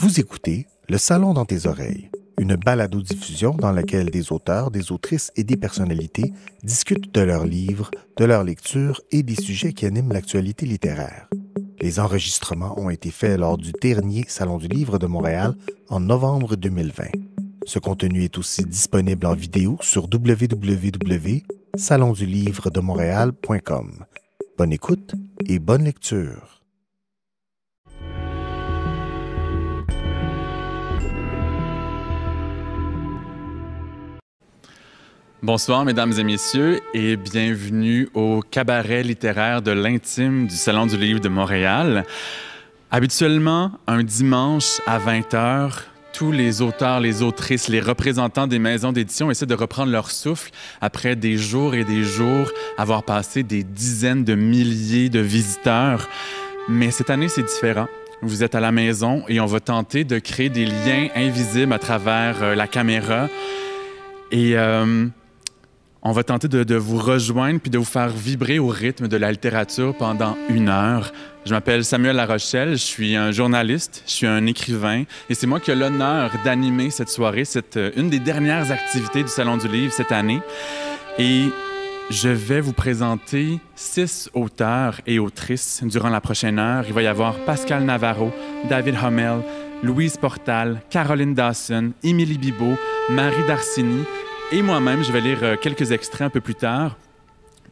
Vous écoutez Le Salon dans tes oreilles, une balado-diffusion dans laquelle des auteurs, des autrices et des personnalités discutent de leurs livres, de leur lecture et des sujets qui animent l'actualité littéraire. Les enregistrements ont été faits lors du dernier Salon du Livre de Montréal en novembre 2020. Ce contenu est aussi disponible en vidéo sur www.salondulivredemontréal.com. Bonne écoute et bonne lecture. Bonsoir, mesdames et messieurs, et bienvenue au cabaret littéraire de l'intime du Salon du Livre de Montréal. Habituellement, un dimanche à 20h, tous les auteurs, les autrices, les représentants des maisons d'édition essaient de reprendre leur souffle après des jours et des jours, avoir passé des dizaines de milliers de visiteurs. Mais cette année, c'est différent. Vous êtes à la maison et on va tenter de créer des liens invisibles à travers la caméra. Et on va tenter de vous rejoindre puis de vous faire vibrer au rythme de la littérature pendant 1 heure. Je m'appelle Samuel Larochelle, je suis un journaliste, je suis un écrivain et c'est moi qui ai l'honneur d'animer cette soirée. C'est une des dernières activités du Salon du Livre cette année. Et je vais vous présenter 6 auteurs et autrices durant la prochaine heure. Il va y avoir Pascal Navarro, David Hummel, Louise Portal, Caroline Dawson, Émilie Bibeau, Marie Darcini. Et moi-même, je vais lire quelques extraits un peu plus tard.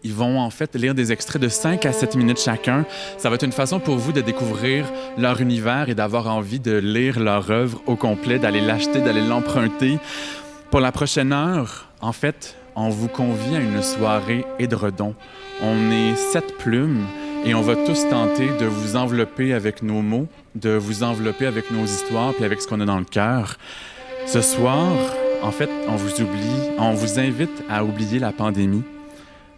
Ils vont en fait lire des extraits de 5 à 7 minutes chacun. Ça va être une façon pour vous de découvrir leur univers et d'avoir envie de lire leur œuvre au complet, d'aller l'acheter, d'aller l'emprunter. Pour la prochaine heure, en fait, on vous convie à une soirée édredon. On est 7 plumes et on va tous tenter de vous envelopper avec nos mots, de vous envelopper avec nos histoires puis avec ce qu'on a dans le cœur. Ce soir, en fait, on vous invite à oublier la pandémie,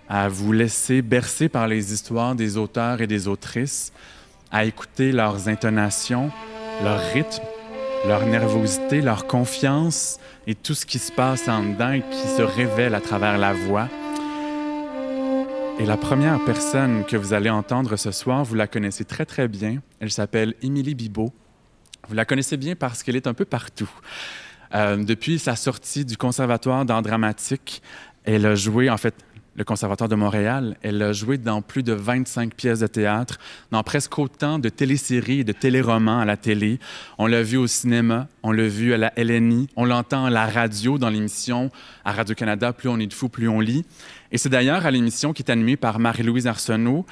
à vous laisser bercer par les histoires des auteurs et des autrices, à écouter leurs intonations, leur rythme, leur nervosité, leur confiance et tout ce qui se passe en dedans et qui se révèle à travers la voix. Et la première personne que vous allez entendre ce soir, vous la connaissez très, très bien. Elle s'appelle Émilie Bibeau. Vous la connaissez bien parce qu'elle est un peu partout. Depuis sa sortie du Conservatoire d'art dramatique, elle a joué, en fait, le Conservatoire de Montréal, elle a joué dans plus de 25 pièces de théâtre, dans presque autant de téléséries et de téléromans à la télé. On l'a vu au cinéma, on l'a vu à la LNI, on l'entend à la radio dans l'émission à Radio-Canada, Plus on est de fou, plus on lit. Et c'est d'ailleurs à l'émission qui est animée par Marie-Louise Arsenault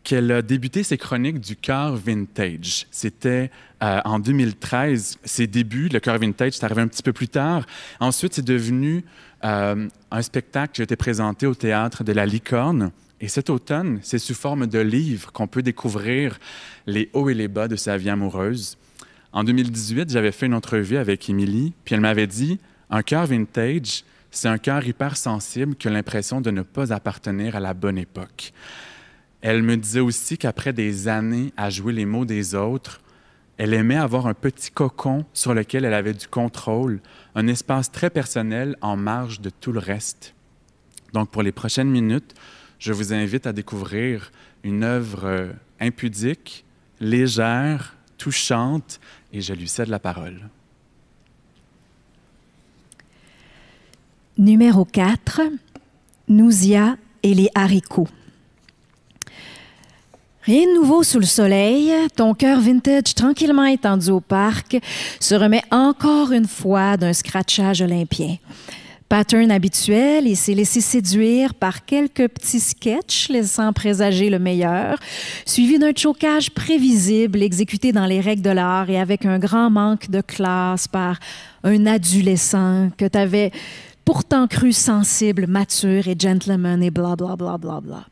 qu'elle a débuté ses chroniques du Cœur Vintage. C'était en 2013, ses débuts. Le Cœur Vintage, c'est arrivé un petit peu plus tard. Ensuite, c'est devenu un spectacle qui a été présenté au Théâtre de la Licorne. Et cet automne, c'est sous forme de livre qu'on peut découvrir les hauts et les bas de sa vie amoureuse. En 2018, j'avais fait une entrevue avec Émilie, puis elle m'avait dit « Un cœur vintage, c'est un cœur hypersensible qui a l'impression de ne pas appartenir à la bonne époque. » Elle me disait aussi qu'après des années à jouer les mots des autres, elle aimait avoir un petit cocon sur lequel elle avait du contrôle, un espace très personnel en marge de tout le reste. Donc, pour les prochaines minutes, je vous invite à découvrir une œuvre impudique, légère, touchante, et je lui cède la parole. Numéro 4, Nouzia et les haricots. Rien de nouveau sous le soleil, ton cœur vintage tranquillement étendu au parc se remet encore une fois d'un scratchage olympien. Pattern habituel, il s'est laissé séduire par quelques petits sketchs laissant présager le meilleur, suivi d'un chocage prévisible exécuté dans les règles de l'art et avec un grand manque de classe par un adolescent que tu avais pourtant cru sensible, mature et gentleman et blablabla. Bla, bla, bla.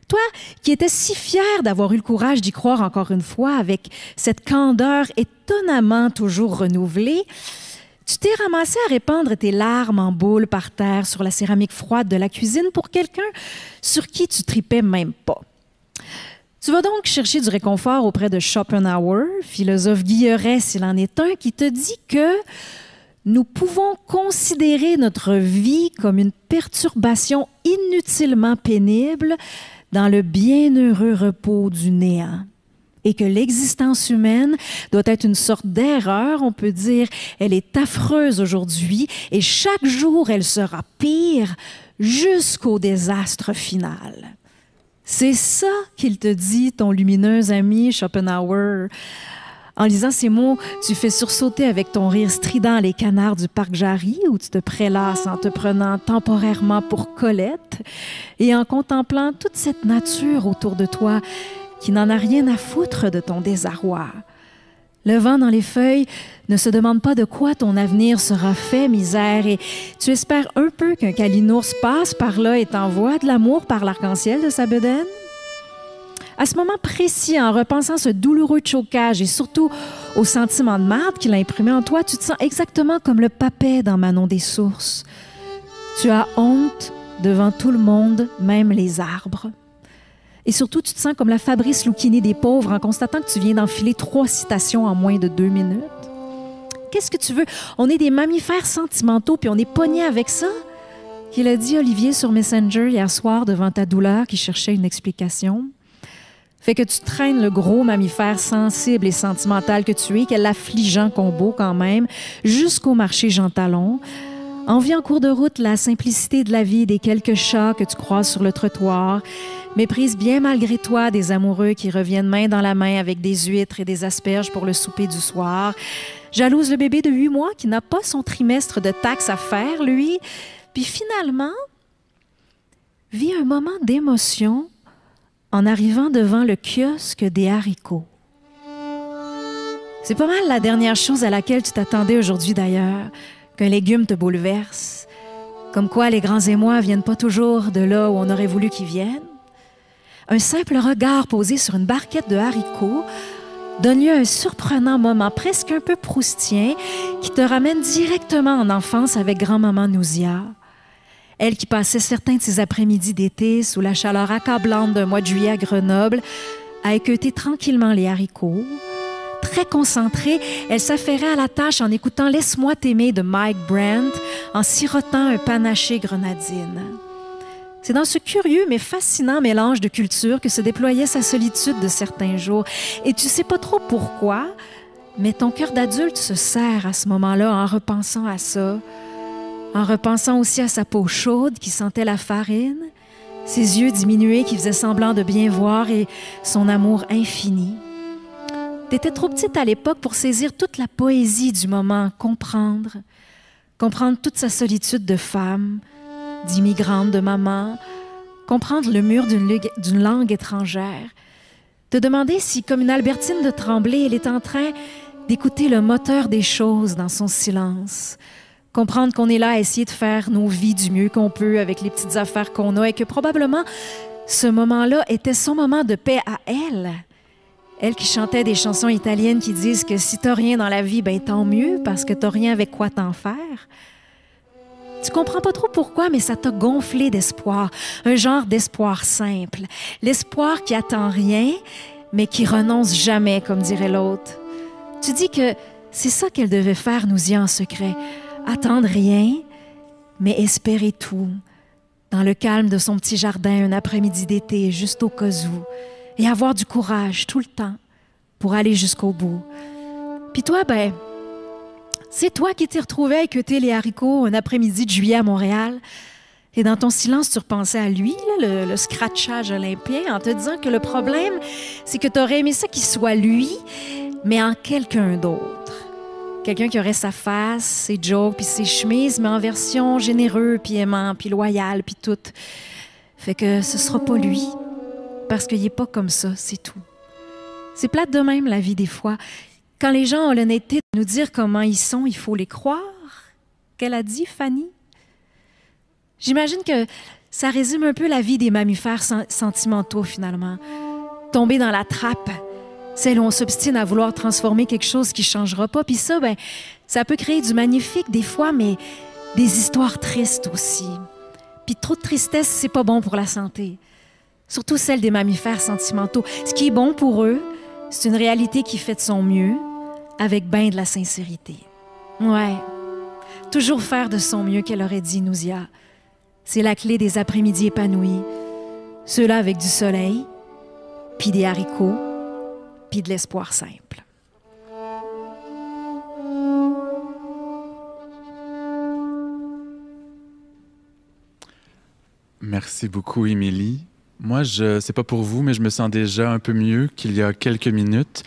Toi, qui étais si fier d'avoir eu le courage d'y croire encore une fois avec cette candeur étonnamment toujours renouvelée, tu t'es ramassé à répandre tes larmes en boule par terre sur la céramique froide de la cuisine pour quelqu'un sur qui tu tripais même pas. Tu vas donc chercher du réconfort auprès de Schopenhauer, philosophe guilleret s'il en est un, qui te dit que nous pouvons considérer notre vie comme une perturbation inutilement pénible dans le bienheureux repos du néant. et que l'existence humaine doit être une sorte d'erreur, on peut dire, elle est affreuse aujourd'hui et chaque jour elle sera pire jusqu'au désastre final. C'est ça qu'il te dit, ton lumineux ami Schopenhauer. En lisant ces mots, tu fais sursauter avec ton rire strident les canards du parc Jarry, où tu te prélasses en te prenant temporairement pour Colette et en contemplant toute cette nature autour de toi qui n'en a rien à foutre de ton désarroi. Le vent dans les feuilles ne se demande pas de quoi ton avenir sera fait, misère, et tu espères un peu qu'un calinours passe par là et t'envoie de l'amour par l'arc-en-ciel de sa bedaine? À ce moment précis, en repensant ce douloureux chocage et surtout au sentiment de marde qu'il a imprimé en toi, tu te sens exactement comme le papet dans Manon des Sources. Tu as honte devant tout le monde, même les arbres. Et surtout, tu te sens comme la Fabrice Lucchini des pauvres en constatant que tu viens d'enfiler 3 citations en moins de 2 minutes. Qu'est-ce que tu veux? On est des mammifères sentimentaux, puis on est pognés avec ça? Qu'il a dit Olivier sur Messenger hier soir devant ta douleur qui cherchait une explication. Fait que tu traînes le gros mammifère sensible et sentimental que tu es, quel affligeant combo quand même, jusqu'au marché Jean Talon. Envie en cours de route la simplicité de la vie des quelques chats que tu croises sur le trottoir. Méprise bien malgré toi des amoureux qui reviennent main dans la main avec des huîtres et des asperges pour le souper du soir. Jalouse le bébé de 8 mois qui n'a pas son trimestre de taxes à faire, lui. Puis finalement, vit un moment d'émotion en arrivant devant le kiosque des haricots. C'est pas mal la dernière chose à laquelle tu t'attendais aujourd'hui d'ailleurs, qu'un légume te bouleverse. Comme quoi les grands émois viennent pas toujours de là où on aurait voulu qu'ils viennent. Un simple regard posé sur une barquette de haricots donne lieu à un surprenant moment presque un peu proustien qui te ramène directement en enfance avec grand-maman Nouzia. Elle qui passait certains de ses après-midi d'été sous la chaleur accablante d'un mois de juillet à Grenoble, à équeuter tranquillement les haricots. Très concentrée, elle s'affairait à la tâche en écoutant « Laisse-moi t'aimer » de Mike Brandt, en sirotant un panaché grenadine. C'est dans ce curieux mais fascinant mélange de cultures que se déployait sa solitude de certains jours. Et tu sais pas trop pourquoi, mais ton cœur d'adulte se serre à ce moment-là en repensant à ça. En repensant aussi à sa peau chaude qui sentait la farine, ses yeux diminués qui faisaient semblant de bien voir et son amour infini. T'étais trop petite à l'époque pour saisir toute la poésie du moment, comprendre toute sa solitude de femme, d'immigrante, de maman, comprendre le mur d'une langue étrangère, te demander si, comme une Albertine de Tremblay, elle est en train d'écouter le moteur des choses dans son silence, comprendre qu'on est là à essayer de faire nos vies du mieux qu'on peut avec les petites affaires qu'on a et que probablement ce moment-là était son moment de paix à elle. Elle qui chantait des chansons italiennes qui disent que si t'as rien dans la vie, ben tant mieux parce que t'as rien avec quoi t'en faire. Tu comprends pas trop pourquoi, mais ça t'a gonflé d'espoir, un genre d'espoir simple. L'espoir qui attend rien, mais qui renonce jamais, comme dirait l'autre. Tu dis que c'est ça qu'elle devait faire, Nouzia, en secret. Attendre rien, mais espérer tout. Dans le calme de son petit jardin, un après-midi d'été, juste au cas où. Et avoir du courage tout le temps pour aller jusqu'au bout. Puis toi, ben, c'est toi qui t'es retrouvé à équeuter les haricots un après-midi de juillet à Montréal. Et dans ton silence, tu repensais à lui, là, le scratchage olympien, en te disant que le problème, c'est que tu aurais aimé ça qu'il soit lui, mais en quelqu'un d'autre. Quelqu'un qui aurait sa face, ses jokes, puis ses chemises, mais en version généreux, puis aimant, puis loyal, puis tout. Fait que ce sera pas lui, parce qu'il est pas comme ça, c'est tout. C'est plate de même, la vie, des fois. Quand les gens ont l'honnêteté de nous dire comment ils sont, il faut les croire. Qu'elle a dit, Fanny? J'imagine que ça résume un peu la vie des mammifères sentimentaux, finalement. Tomber dans la trappe, celle où on s'obstine à vouloir transformer quelque chose qui ne changera pas. Puis ça, ben, ça peut créer du magnifique des fois, mais des histoires tristes aussi. Puis trop de tristesse, c'est pas bon pour la santé. Surtout celle des mammifères sentimentaux. Ce qui est bon pour eux, c'est une réalité qui fait de son mieux, avec ben de la sincérité. Ouais, toujours faire de son mieux, qu'elle aurait dit, Nouzia. C'est la clé des après-midi épanouis. Ceux-là avec du soleil, puis des haricots, puis de l'espoir simple. Merci beaucoup, Émilie. Moi, je sais pas pour vous, mais je me sens déjà un peu mieux qu'il y a quelques minutes.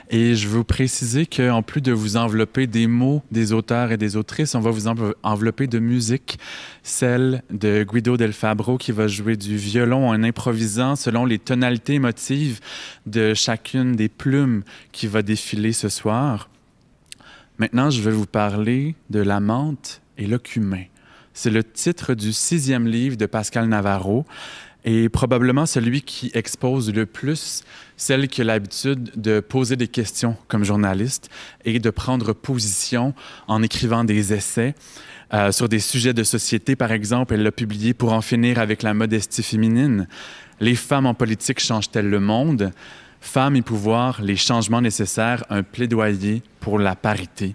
Et je veux préciser qu'en plus de vous envelopper des mots des auteurs et des autrices, on va vous envelopper de musique, celle de Guido Del Fabbro qui va jouer du violon en improvisant selon les tonalités émotives de chacune des plumes qui va défiler ce soir. Maintenant, je vais vous parler de La menthe et le cumin. C'est le titre du 6e livre de Pascal Navarro et probablement celui qui expose le plus celle qui a l'habitude de poser des questions comme journaliste et de prendre position en écrivant des essais sur des sujets de société. Par exemple, elle l'a publié Pour en finir avec la modestie féminine. Les femmes en politique changent-elles le monde? Femmes et pouvoir, les changements nécessaires, un plaidoyer pour la parité.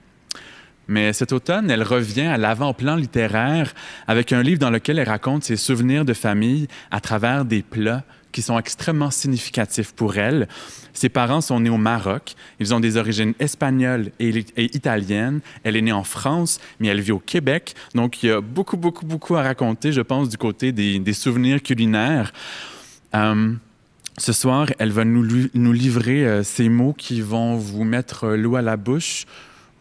Mais cet automne, elle revient à l'avant-plan littéraire avec un livre dans lequel elle raconte ses souvenirs de famille à travers des plats qui sont extrêmement significatifs pour elle. Ses parents sont nés au Maroc. Ils ont des origines espagnoles et italiennes. Elle est née en France, mais elle vit au Québec. Donc, il y a beaucoup à raconter, je pense, du côté des souvenirs culinaires. Ce soir, elle va nous livrer ces mots qui vont vous mettre l'eau à la bouche,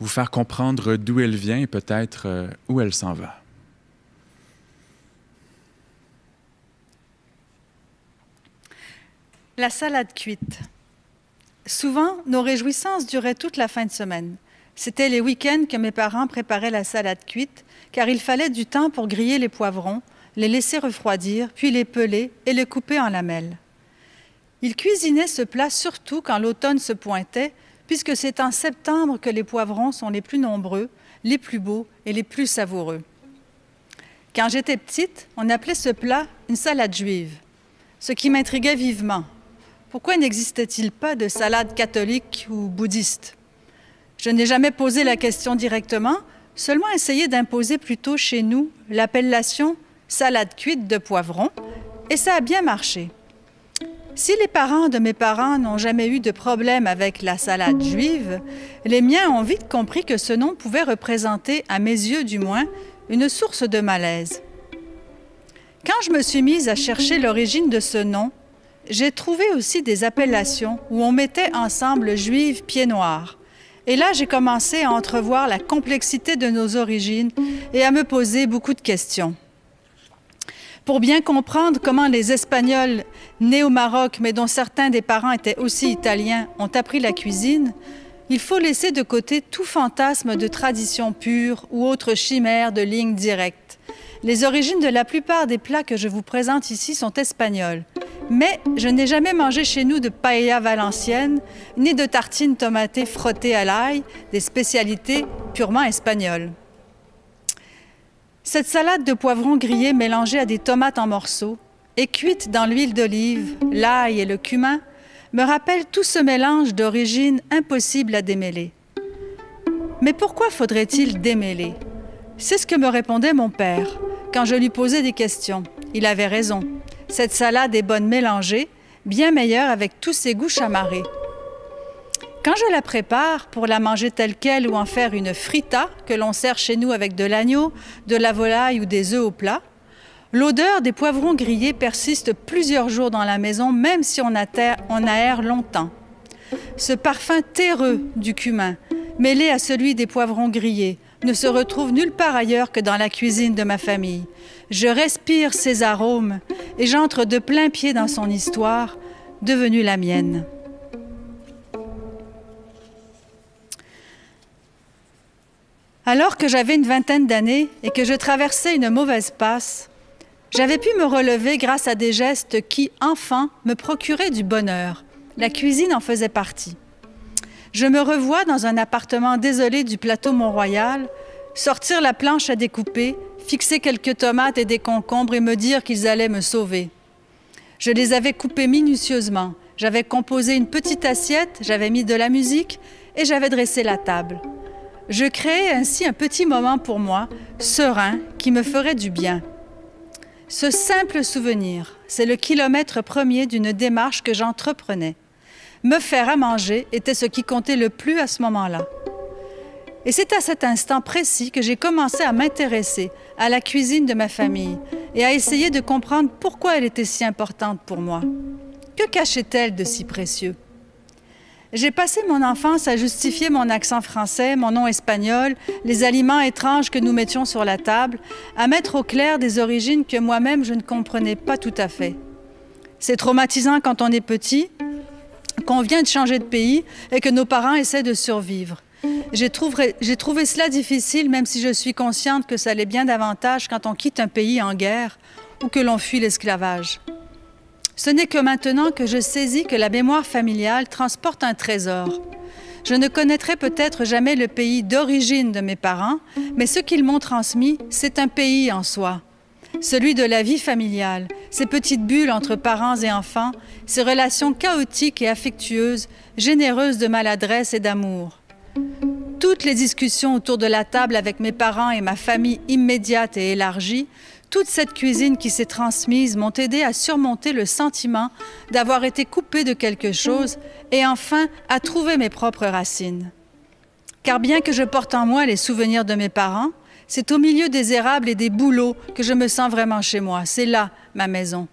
vous faire comprendre d'où elle vient et peut-être où elle s'en va. La salade cuite. Souvent, nos réjouissances duraient toute la fin de semaine. C'était les week-ends que mes parents préparaient la salade cuite, car il fallait du temps pour griller les poivrons, les laisser refroidir, puis les peler et les couper en lamelles. Ils cuisinaient ce plat surtout quand l'automne se pointait, puisque c'est en septembre que les poivrons sont les plus nombreux, les plus beaux et les plus savoureux. Quand j'étais petite, on appelait ce plat une salade juive, ce qui m'intriguait vivement. Pourquoi n'existait-il pas de salade catholique ou bouddhiste? Je n'ai jamais posé la question directement, seulement essayé d'imposer plutôt chez nous l'appellation salade cuite de poivrons, et ça a bien marché. Si les parents de mes parents n'ont jamais eu de problème avec la salade juive, les miens ont vite compris que ce nom pouvait représenter, à mes yeux du moins, une source de malaise. Quand je me suis mise à chercher l'origine de ce nom, j'ai trouvé aussi des appellations où on mettait ensemble juive pieds noirs. Et là, j'ai commencé à entrevoir la complexité de nos origines et à me poser beaucoup de questions. Pour bien comprendre comment les Espagnols nés au Maroc, mais dont certains des parents étaient aussi italiens, ont appris la cuisine, il faut laisser de côté tout fantasme de tradition pure ou autre chimère de ligne directe. Les origines de la plupart des plats que je vous présente ici sont espagnols. Mais je n'ai jamais mangé chez nous de paella valencienne, ni de tartines tomatées frottées à l'ail, des spécialités purement espagnoles. Cette salade de poivrons grillés mélangée à des tomates en morceaux et cuite dans l'huile d'olive, l'ail et le cumin me rappelle tout ce mélange d'origines impossible à démêler. Mais pourquoi faudrait-il démêler? C'est ce que me répondait mon père quand je lui posais des questions. Il avait raison. Cette salade est bonne mélangée, bien meilleure avec tous ses goûts chamarrés. Quand je la prépare pour la manger telle quelle ou en faire une frita que l'on sert chez nous avec de l'agneau, de la volaille ou des œufs au plat, l'odeur des poivrons grillés persiste plusieurs jours dans la maison, même si on aère longtemps. Ce parfum terreux du cumin, mêlé à celui des poivrons grillés, ne se retrouve nulle part ailleurs que dans la cuisine de ma famille. Je respire ses arômes et j'entre de plein pied dans son histoire, devenue la mienne. Alors que j'avais une vingtaine d'années et que je traversais une mauvaise passe, j'avais pu me relever grâce à des gestes qui, enfant, me procuraient du bonheur. La cuisine en faisait partie. Je me revois dans un appartement désolé du plateau Mont-Royal, sortir la planche à découper, fixer quelques tomates et des concombres et me dire qu'ils allaient me sauver. Je les avais coupés minutieusement. J'avais composé une petite assiette, j'avais mis de la musique et j'avais dressé la table. Je créais ainsi un petit moment pour moi, serein, qui me ferait du bien. Ce simple souvenir, c'est le kilomètre premier d'une démarche que j'entreprenais. Me faire à manger était ce qui comptait le plus à ce moment-là. Et c'est à cet instant précis que j'ai commencé à m'intéresser à la cuisine de ma famille et à essayer de comprendre pourquoi elle était si importante pour moi. Que cachait-elle de si précieux? J'ai passé mon enfance à justifier mon accent français, mon nom espagnol, les aliments étranges que nous mettions sur la table, à mettre au clair des origines que moi-même je ne comprenais pas tout à fait. C'est traumatisant quand on est petit, qu'on vient de changer de pays et que nos parents essaient de survivre. J'ai trouvé cela difficile, même si je suis consciente que ça allait bien davantage quand on quitte un pays en guerre ou que l'on fuit l'esclavage. Ce n'est que maintenant que je saisis que la mémoire familiale transporte un trésor. Je ne connaîtrai peut-être jamais le pays d'origine de mes parents, mais ce qu'ils m'ont transmis, c'est un pays en soi. Celui de la vie familiale, ces petites bulles entre parents et enfants, ces relations chaotiques et affectueuses, généreuses de maladresse et d'amour. Toutes les discussions autour de la table avec mes parents et ma famille immédiate et élargie, toute cette cuisine qui s'est transmise m'ont aidé à surmonter le sentiment d'avoir été coupée de quelque chose et enfin à trouver mes propres racines. Car bien que je porte en moi les souvenirs de mes parents, c'est au milieu des érables et des bouleaux que je me sens vraiment chez moi. C'est là ma maison.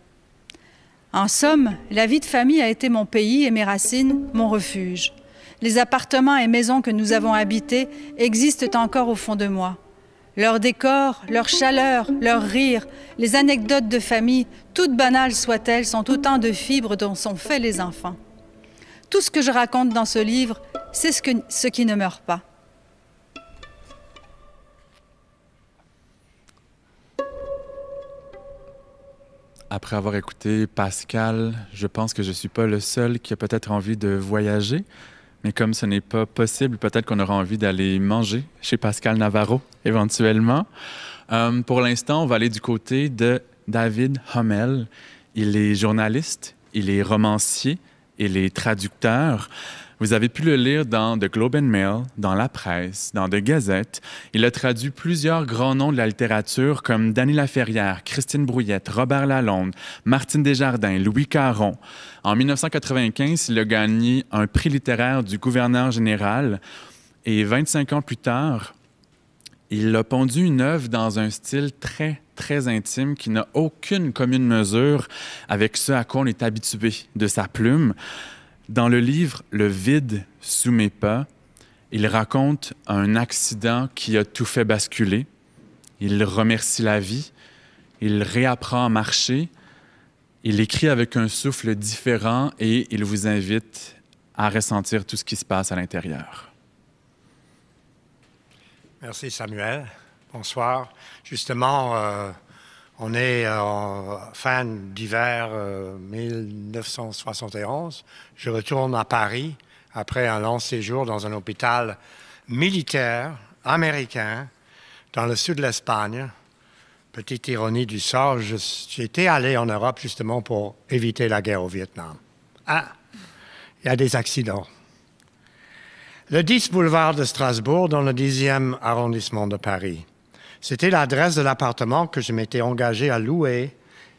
En somme, la vie de famille a été mon pays et mes racines, mon refuge. Les appartements et maisons que nous avons habités existent encore au fond de moi. Leur décor, leur chaleur, leur rire, les anecdotes de famille, toutes banales soient-elles, sont autant de fibres dont sont faits les enfants. Tout ce que je raconte dans ce livre, c'est ce qui ne meurt pas. Après avoir écouté Pascal, je pense que je ne suis pas le seul qui a peut-être envie de voyager. Mais comme ce n'est pas possible, peut-être qu'on aura envie d'aller manger chez Pascal Navarro, éventuellement. Pour l'instant, on va aller du côté de David Hummel. Il est journaliste, il est romancier, il est traducteur. Vous avez pu le lire dans The Globe and Mail, dans La Presse, dans The Gazette. Il a traduit plusieurs grands noms de la littérature comme Dany Laferrière, Christine Brouillette, Robert Lalonde, Martine Desjardins, Louis Caron. En 1995, il a gagné un prix littéraire du gouverneur général et 25 ans plus tard, il a pondu une œuvre dans un style très, très intime qui n'a aucune commune mesure avec ce à quoi on est habitué de sa plume. Dans le livre « Le vide sous mes pas », il raconte un accident qui a tout fait basculer. Il remercie la vie, il réapprend à marcher, il écrit avec un souffle différent et il vous invite à ressentir tout ce qui se passe à l'intérieur. Merci Samuel. Bonsoir. Justement, on est en fin d'hiver 1971. Je retourne à Paris après un long séjour dans un hôpital militaire américain dans le sud de l'Espagne. Petite ironie du sort, j'étais allé en Europe justement pour éviter la guerre au Vietnam. Ah, il y a des accidents. Le 10 boulevard de Strasbourg, dans le 10e arrondissement de Paris. C'était l'adresse de l'appartement que je m'étais engagé à louer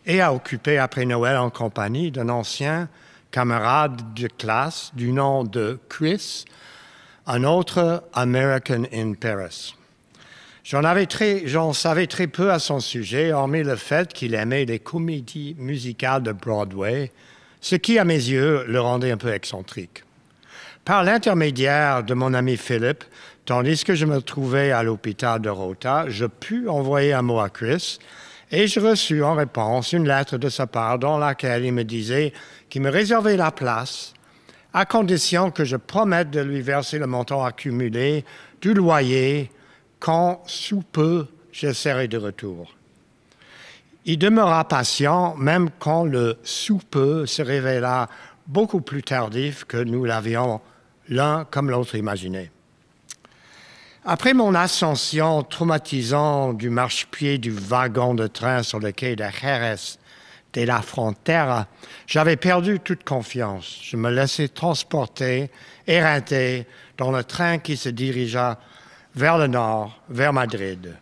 et à occuper après Noël en compagnie d'un ancien camarade de classe du nom de Chris, un autre American in Paris. J'en savais très peu à son sujet, hormis le fait qu'il aimait les comédies musicales de Broadway, ce qui, à mes yeux, le rendait un peu excentrique. Par l'intermédiaire de mon ami Philippe, tandis que je me trouvais à l'hôpital de Rota, je pus envoyer un mot à Chris et je reçus en réponse une lettre de sa part dans laquelle il me disait qu'il me réservait la place à condition que je promette de lui verser le montant accumulé du loyer quand, sous peu, je serai de retour. Il demeura patient, même quand le sous peu se révéla beaucoup plus tardif que nous l'avions l'un comme l'autre imaginé. Après mon ascension traumatisante du marchepied du wagon de train sur le quai de Jerez de la Frontera, j'avais perdu toute confiance. Je me laissais transporter, éreinter, dans le train qui se dirigea vers le nord, vers Madrid.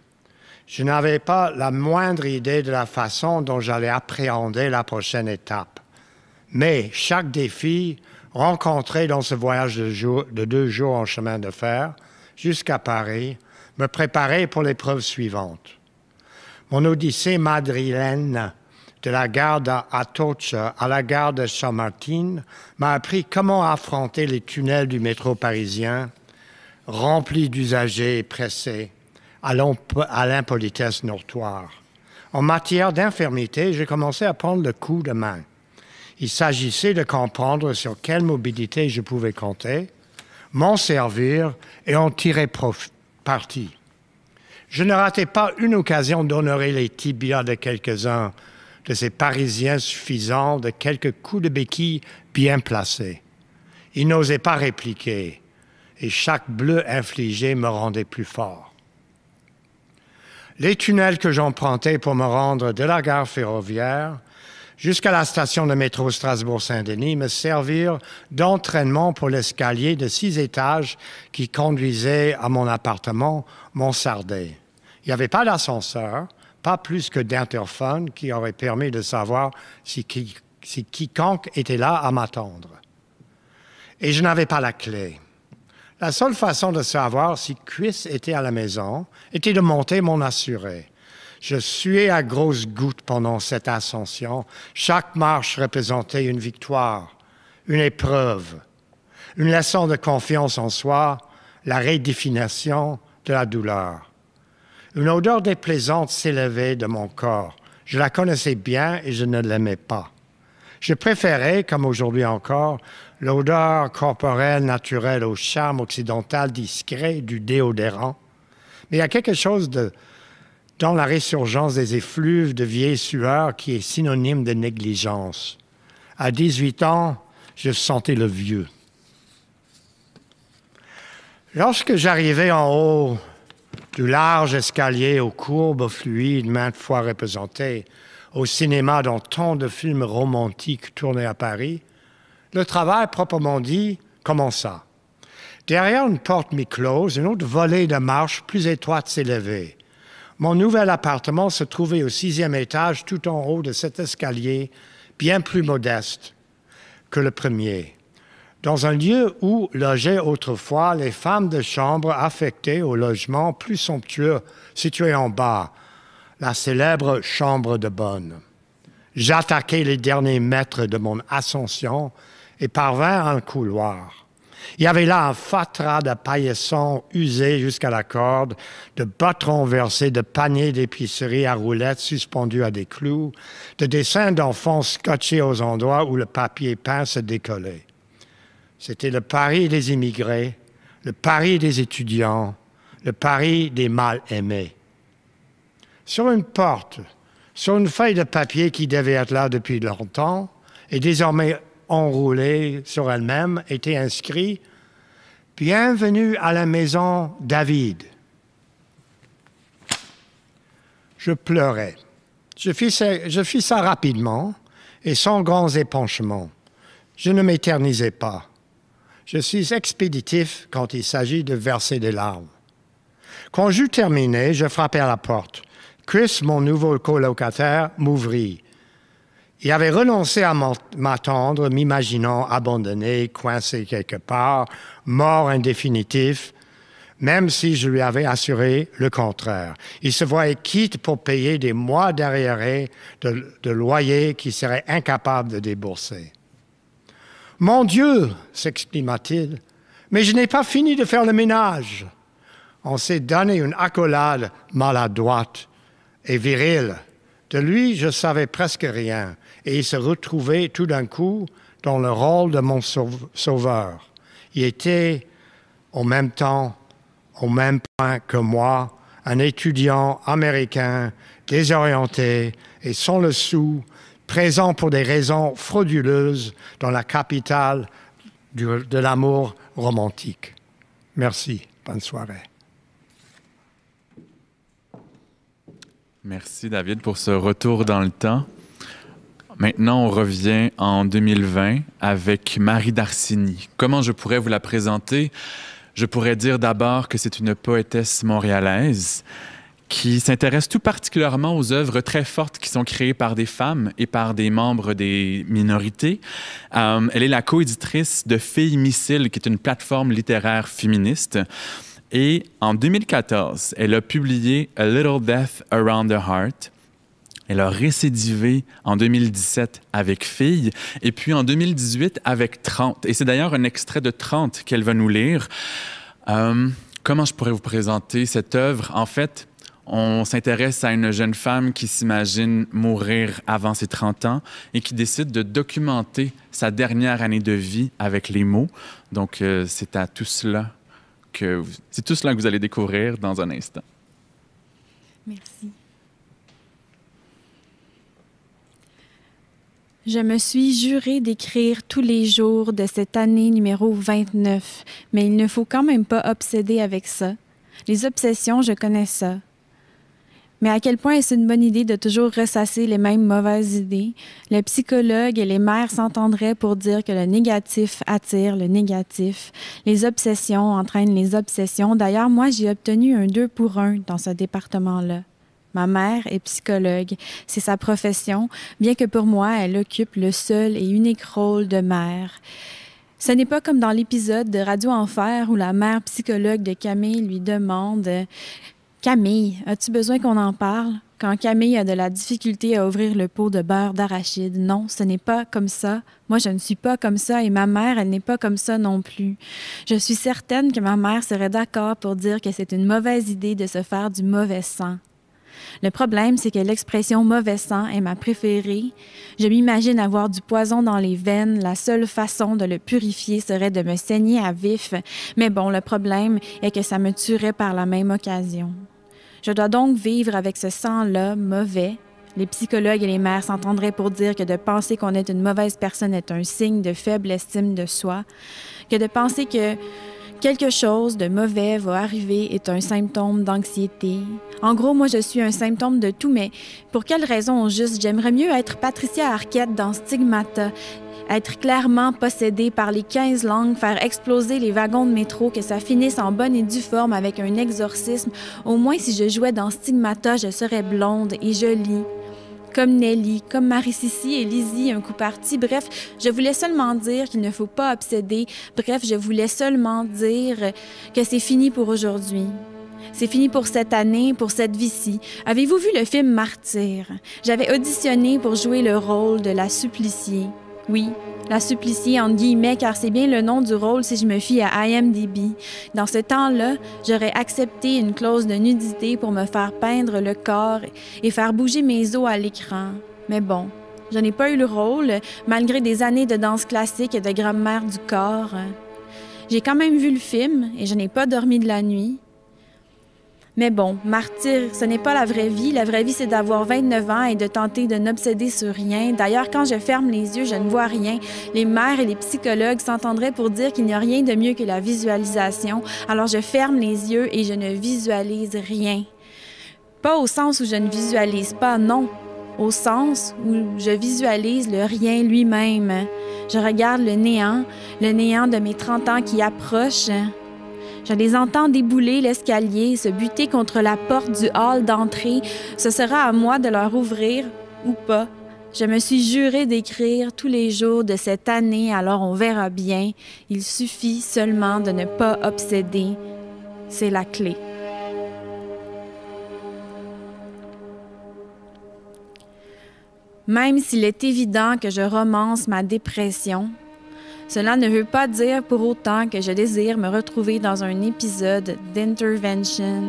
Je n'avais pas la moindre idée de la façon dont j'allais appréhender la prochaine étape. Mais chaque défi rencontrés dans ce voyage de 2 jours en chemin de fer jusqu'à Paris, me préparer pour l'épreuve suivante. Mon odyssée madrilène de la gare d'Atocha à la gare de Chamartín m'a appris comment affronter les tunnels du métro parisien, remplis d'usagers et pressés, à l'impolitesse notoire. En matière d'infirmité, j'ai commencé à prendre le coup de main. Il s'agissait de comprendre sur quelle mobilité je pouvais compter, m'en servir et en tirer parti. Je ne ratais pas une occasion d'honorer les tibias de quelques-uns de ces Parisiens suffisants, de quelques coups de béquille bien placés. Ils n'osaient pas répliquer, et chaque bleu infligé me rendait plus fort. Les tunnels que j'empruntais pour me rendre de la gare ferroviaire jusqu'à la station de métro Strasbourg-Saint-Denis me servirent d'entraînement pour l'escalier de 6 étages qui conduisait à mon appartement Montsardais. Il n'y avait pas d'ascenseur, pas plus que d'interphone qui aurait permis de savoir si quiconque était là à m'attendre. Et je n'avais pas la clé. La seule façon de savoir si Chris était à la maison était de monter mon assuré. Je suais à grosses gouttes pendant cette ascension. Chaque marche représentait une victoire, une épreuve, une leçon de confiance en soi, la redéfinition de la douleur. Une odeur déplaisante s'élevait de mon corps. Je la connaissais bien et je ne l'aimais pas. Je préférais, comme aujourd'hui encore, l'odeur corporelle naturelle au charme occidental discret du déodorant. Mais il y a quelque chose dans la résurgence des effluves de vieille sueur qui est synonyme de négligence. À 18 ans, je sentais le vieux. Lorsque j'arrivais en haut du large escalier aux courbes fluides maintes fois représentées au cinéma dans tant de films romantiques tournés à Paris, le travail proprement dit commença. Derrière une porte mi-close, une autre volée de marches plus étroite s'élevait. Mon nouvel appartement se trouvait au 6e étage tout en haut de cet escalier, bien plus modeste que le premier, dans un lieu où logeaient autrefois les femmes de chambre affectées au logement plus somptueux situé en bas, la célèbre chambre de bonne. J'attaquai les derniers mètres de mon ascension et parvins à un couloir. Il y avait là un fatras de paillasson usé jusqu'à la corde, de bottes renversées, de paniers d'épicerie à roulettes suspendus à des clous, de dessins d'enfants scotchés aux endroits où le papier peint se décollait. C'était le Paris des immigrés, le Paris des étudiants, le Paris des mal-aimés. Sur une porte, sur une feuille de papier qui devait être là depuis longtemps et désormais enroulée sur elle-même, était inscrit « Bienvenue à la maison David ». Je pleurais. Je fis ça rapidement et sans grands épanchements. Je ne m'éternisais pas. Je suis expéditif quand il s'agit de verser des larmes. Quand j'eus terminé, je frappai à la porte. Chris, mon nouveau colocataire, m'ouvrit. Il avait renoncé à m'attendre, m'imaginant abandonné, coincé quelque part, mort en définitif, même si je lui avais assuré le contraire. Il se voyait quitte pour payer des mois d'arriérés de loyer qu'il serait incapable de débourser. « Mon Dieu !» s'exclama-t-il. « Mais je n'ai pas fini de faire le ménage. » On s'est donné une accolade maladroite et virile. De lui, je savais presque rien, et il se retrouvait tout d'un coup dans le rôle de mon sauveur. Il était, en même temps, au même point que moi, un étudiant américain désorienté et sans le sou, présent pour des raisons frauduleuses dans la capitale de l'amour romantique. Merci. Bonne soirée. Merci, David, pour ce retour dans le temps. Maintenant, on revient en 2020 avec Marie d'Arcigny. Comment je pourrais vous la présenter? Je pourrais dire d'abord que c'est une poétesse montréalaise qui s'intéresse tout particulièrement aux œuvres très fortes qui sont créées par des femmes et par des membres des minorités. Elle est la coéditrice de Filles Missiles, qui est une plateforme littéraire féministe. Et en 2014, elle a publié A Little Death Around the Heart. Elle a récidivé en 2017 avec Filles et puis en 2018 avec 30. Et c'est d'ailleurs un extrait de 30 qu'elle va nous lire. Comment je pourrais vous présenter cette œuvre? En fait, on s'intéresse à une jeune femme qui s'imagine mourir avant ses 30 ans et qui décide de documenter sa dernière année de vie avec les mots. Donc, c'est tout cela que vous allez découvrir dans un instant. Merci. Je me suis juré d'écrire tous les jours de cette année numéro 29, mais il ne faut quand même pas obséder avec ça. Les obsessions, je connais ça. Mais à quel point est-ce une bonne idée de toujours ressasser les mêmes mauvaises idées? Le psychologue et les mères s'entendraient pour dire que le négatif attire le négatif. Les obsessions entraînent les obsessions. D'ailleurs, moi, j'ai obtenu un 2 pour 1 dans ce département-là. Ma mère est psychologue. C'est sa profession, bien que pour moi, elle occupe le seul et unique rôle de mère. Ce n'est pas comme dans l'épisode de Radio Enfer où la mère psychologue de Camille lui demande « Camille, as-tu besoin qu'on en parle? » Quand Camille a de la difficulté à ouvrir le pot de beurre d'arachide. Non, ce n'est pas comme ça. Moi, je ne suis pas comme ça et ma mère, elle n'est pas comme ça non plus. Je suis certaine que ma mère serait d'accord pour dire que c'est une mauvaise idée de se faire du mauvais sang. Le problème, c'est que l'expression « mauvais sang » est ma préférée. Je m'imagine avoir du poison dans les veines. La seule façon de le purifier serait de me saigner à vif. Mais bon, le problème est que ça me tuerait par la même occasion. Je dois donc vivre avec ce sang-là, mauvais. Les psychologues et les mères s'entendraient pour dire que de penser qu'on est une mauvaise personne est un signe de faible estime de soi, que de penser que quelque chose de mauvais va arriver est un symptôme d'anxiété. En gros, moi, je suis un symptôme de tout, mais pour quelle raison juste? J'aimerais mieux être Patricia Arquette dans Stigmata, être clairement possédée par les 15 langues, faire exploser les wagons de métro, que ça finisse en bonne et due forme avec un exorcisme. Au moins, si je jouais dans Stigmata, je serais blonde et jolie. Comme Nelly, comme Marie-Cici et Lizzie, un coup parti. Bref, je voulais seulement dire qu'il ne faut pas obséder. Bref, je voulais seulement dire que c'est fini pour aujourd'hui. C'est fini pour cette année, pour cette vie-ci. Avez-vous vu le film Martyr? J'avais auditionné pour jouer le rôle de la suppliciée. Oui, la suppliciée entre guillemets, car c'est bien le nom du rôle si je me fie à IMDb. Dans ce temps-là, j'aurais accepté une clause de nudité pour me faire peindre le corps et faire bouger mes os à l'écran. Mais bon, je n'ai pas eu le rôle, malgré des années de danse classique et de grammaire du corps. J'ai quand même vu le film et je n'ai pas dormi de la nuit. Mais bon, Martyr, ce n'est pas la vraie vie. La vraie vie, c'est d'avoir 29 ans et de tenter de n'obséder sur rien. D'ailleurs, quand je ferme les yeux, je ne vois rien. Les mères et les psychologues s'entendraient pour dire qu'il n'y a rien de mieux que la visualisation. Alors, je ferme les yeux et je ne visualise rien. Pas au sens où je ne visualise pas, non. Au sens où je visualise le rien lui-même. Je regarde le néant de mes 30 ans qui approche. Je les entends débouler l'escalier, se buter contre la porte du hall d'entrée. Ce sera à moi de leur ouvrir ou pas. Je me suis juré d'écrire tous les jours de cette année, alors on verra bien. Il suffit seulement de ne pas obséder. C'est la clé. Même s'il est évident que je romance ma dépression, cela ne veut pas dire pour autant que je désire me retrouver dans un épisode d'Intervention.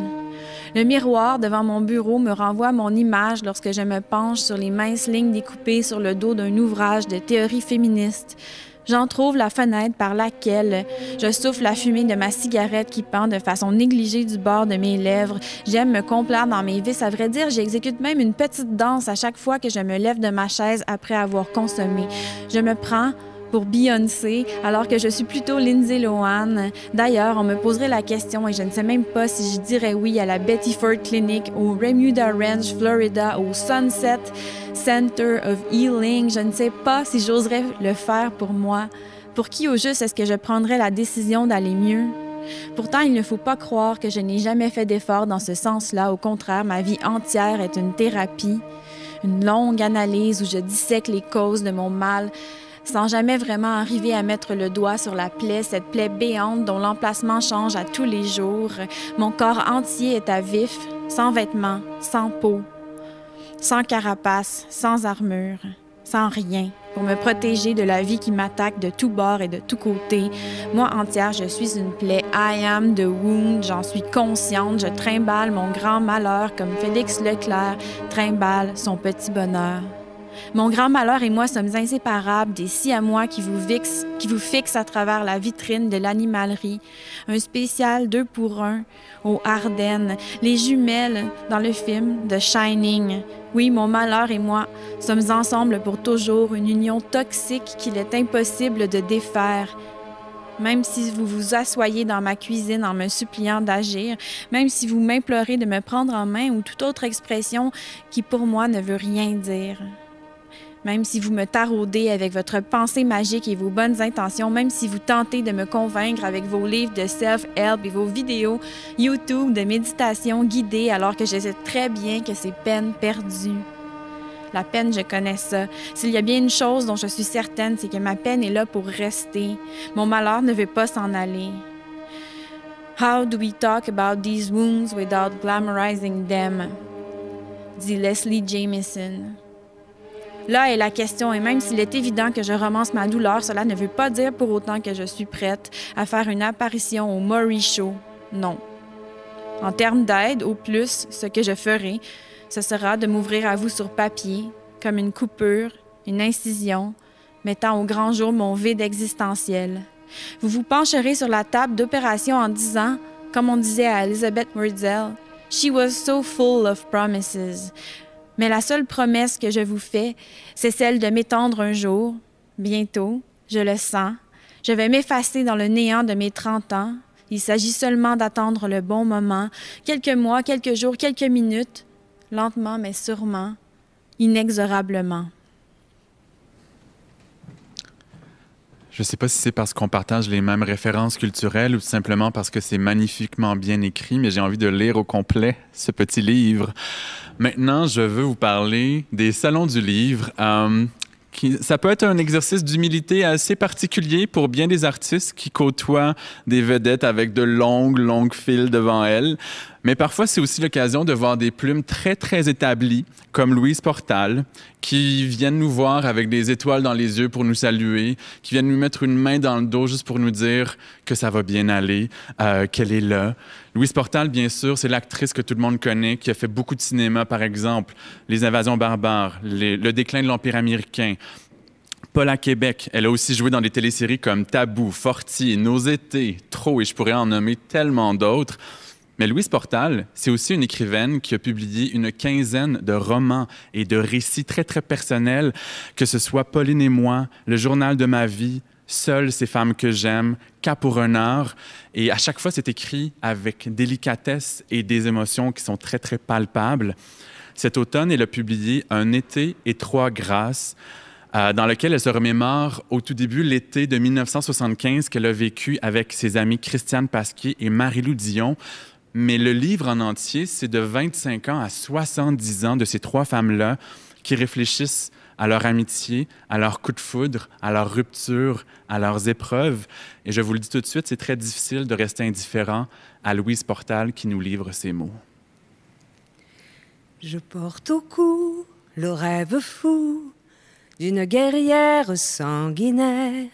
Le miroir devant mon bureau me renvoie mon image lorsque je me penche sur les minces lignes découpées sur le dos d'un ouvrage de théorie féministe. J'entr'ouvre la fenêtre par laquelle je souffle la fumée de ma cigarette qui pend de façon négligée du bord de mes lèvres. J'aime me complaire dans mes vices. À vrai dire, j'exécute même une petite danse à chaque fois que je me lève de ma chaise après avoir consommé. Je me prends pour Beyoncé, alors que je suis plutôt Lindsay Lohan. D'ailleurs, on me poserait la question et je ne sais même pas si je dirais oui à la Betty Ford Clinic, au Remuda Ranch, Florida, au Sunset Center of Healing. Je ne sais pas si j'oserais le faire pour moi. Pour qui au juste est-ce que je prendrais la décision d'aller mieux? Pourtant, il ne faut pas croire que je n'ai jamais fait d'effort dans ce sens-là. Au contraire, ma vie entière est une thérapie, une longue analyse où je dissèque les causes de mon mal, sans jamais vraiment arriver à mettre le doigt sur la plaie, cette plaie béante dont l'emplacement change à tous les jours. Mon corps entier est à vif, sans vêtements, sans peau, sans carapace, sans armure, sans rien, pour me protéger de la vie qui m'attaque de tous bords et de tous côtés. Moi entière, je suis une plaie. I am the wound, j'en suis consciente. Je trimballe mon grand malheur comme Félix Leclerc trimballe son petit bonheur. Mon grand malheur et moi sommes inséparables, des siamois qui vous fixent à travers la vitrine de l'animalerie. Un spécial 2 pour 1 aux Ardennes. Les jumelles dans le film The Shining. Oui, mon malheur et moi sommes ensemble pour toujours, une union toxique qu'il est impossible de défaire. Même si vous vous assoyez dans ma cuisine en me suppliant d'agir, même si vous m'implorez de me prendre en main ou toute autre expression qui pour moi ne veut rien dire. Même si vous me taraudez avec votre pensée magique et vos bonnes intentions, même si vous tentez de me convaincre avec vos livres de self-help et vos vidéos YouTube de méditation guidée alors que je sais très bien que c'est peine perdue. La peine, je connais ça. S'il y a bien une chose dont je suis certaine, c'est que ma peine est là pour rester. Mon malheur ne veut pas s'en aller. How do we talk about these wounds without glamorizing them? Dit Leslie Jamison. Là est la question, et même s'il est évident que je romance ma douleur, cela ne veut pas dire pour autant que je suis prête à faire une apparition au Maury Show. Non. En termes d'aide, au plus, ce que je ferai, ce sera de m'ouvrir à vous sur papier, comme une coupure, une incision, mettant au grand jour mon vide existentiel. Vous vous pencherez sur la table d'opération en disant, comme on disait à Elizabeth Wurzel, « She was so full of promises ». Mais la seule promesse que je vous fais, c'est celle de m'étendre un jour, bientôt, je le sens. Je vais m'effacer dans le néant de mes 30 ans. Il s'agit seulement d'attendre le bon moment, quelques mois, quelques jours, quelques minutes, lentement mais sûrement, inexorablement. Je ne sais pas si c'est parce qu'on partage les mêmes références culturelles ou tout simplement parce que c'est magnifiquement bien écrit, mais j'ai envie de lire au complet ce petit livre. Maintenant, je veux vous parler des salons du livre. Ça peut être un exercice d'humilité assez particulier pour bien des artistes qui côtoient des vedettes avec de longues files devant elles. Mais parfois, c'est aussi l'occasion de voir des plumes très, très établies, comme Louise Portal, qui viennent nous voir avec des étoiles dans les yeux pour nous saluer, qui viennent nous mettre une main dans le dos juste pour nous dire que ça va bien aller, qu'elle est là. Louise Portal, bien sûr, c'est l'actrice que tout le monde connaît, qui a fait beaucoup de cinéma, par exemple, Les Invasions barbares, Le déclin de l'Empire américain. Paul à Québec, elle a aussi joué dans des téléséries comme Tabou, Fortier, Nos étés, Trop, et je pourrais en nommer tellement d'autres. Mais Louise Portal, c'est aussi une écrivaine qui a publié une quinzaine de romans et de récits très, très personnels, que ce soit Pauline et moi, Le journal de ma vie, Seules ces femmes que j'aime, Cas pour un art. Et à chaque fois, c'est écrit avec délicatesse et des émotions qui sont très, très palpables. Cet automne, elle a publié Un été et 3 grâces, dans lequel elle se remémore au tout début l'été de 1975 qu'elle a vécu avec ses amies Christiane Pasquier et Marie-Lou Dion. Mais le livre en entier, c'est de 25 ans à 70 ans de ces 3 femmes-là qui réfléchissent à leur amitié, à leur coup de foudre, à leur rupture, à leurs épreuves. Et je vous le dis tout de suite, c'est très difficile de rester indifférent à Louise Portal qui nous livre ces mots. Je porte au cou le rêve fou d'une guerrière sanguinaire.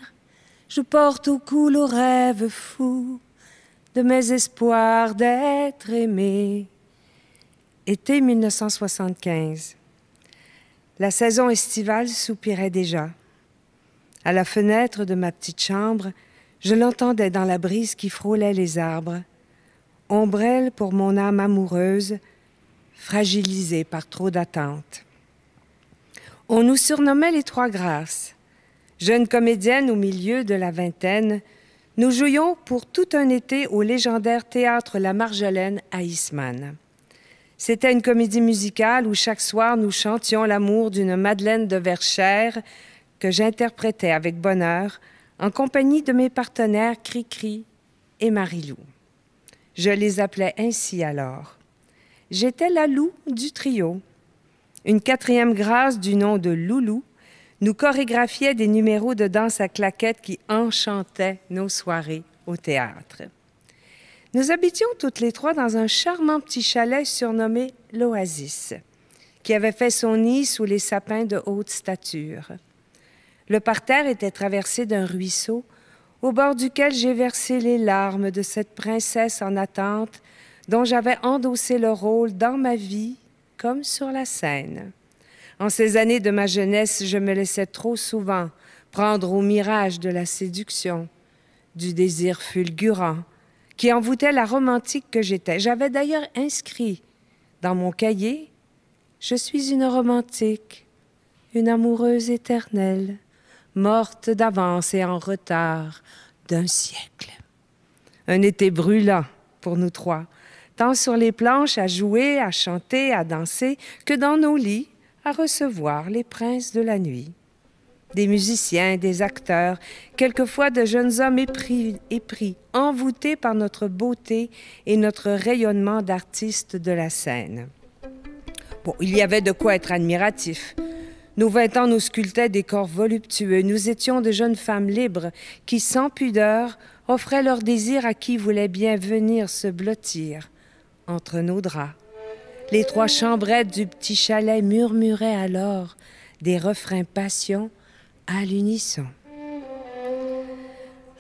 Je porte au cou le rêve fou de mes espoirs d'être aimée. Été 1975. La saison estivale soupirait déjà. À la fenêtre de ma petite chambre, je l'entendais dans la brise qui frôlait les arbres. Ombrelle pour mon âme amoureuse, fragilisée par trop d'attentes. On nous surnommait les 3 grâces. Jeunes comédiennes au milieu de la vingtaine, nous jouions pour tout un été au légendaire théâtre La Marjolaine à Eastman. C'était une comédie musicale où chaque soir nous chantions l'amour d'une Madeleine de Verchères que j'interprétais avec bonheur en compagnie de mes partenaires Cri-Cri et Marie-Lou. Je les appelais ainsi alors. J'étais la Lou du trio. Une quatrième grâce du nom de Loulou nous chorégraphiait des numéros de danse à claquettes qui enchantaient nos soirées au théâtre. Nous habitions toutes les trois dans un charmant petit chalet surnommé l'Oasis, qui avait fait son nid sous les sapins de haute stature. Le parterre était traversé d'un ruisseau, au bord duquel j'ai versé les larmes de cette princesse en attente dont j'avais endossé le rôle dans ma vie comme sur la scène. En ces années de ma jeunesse, je me laissais trop souvent prendre au mirage de la séduction, du désir fulgurant, qui envoûtait la romantique que j'étais. J'avais d'ailleurs inscrit dans mon cahier « Je suis une romantique, une amoureuse éternelle, morte d'avance et en retard d'un siècle. » Un été brûlant pour nous trois, tant sur les planches à jouer, à chanter, à danser, que dans nos lits, à recevoir les princes de la nuit. Des musiciens, des acteurs, quelquefois de jeunes hommes épris, envoûtés par notre beauté et notre rayonnement d'artistes de la scène. Bon, il y avait de quoi être admiratif. Nos 20 ans nous sculptaient des corps voluptueux. Nous étions de jeunes femmes libres qui, sans pudeur, offraient leur désir à qui voulait bien venir se blottir entre nos draps. Les trois chambrettes du petit chalet murmuraient alors des refrains passion à l'unisson.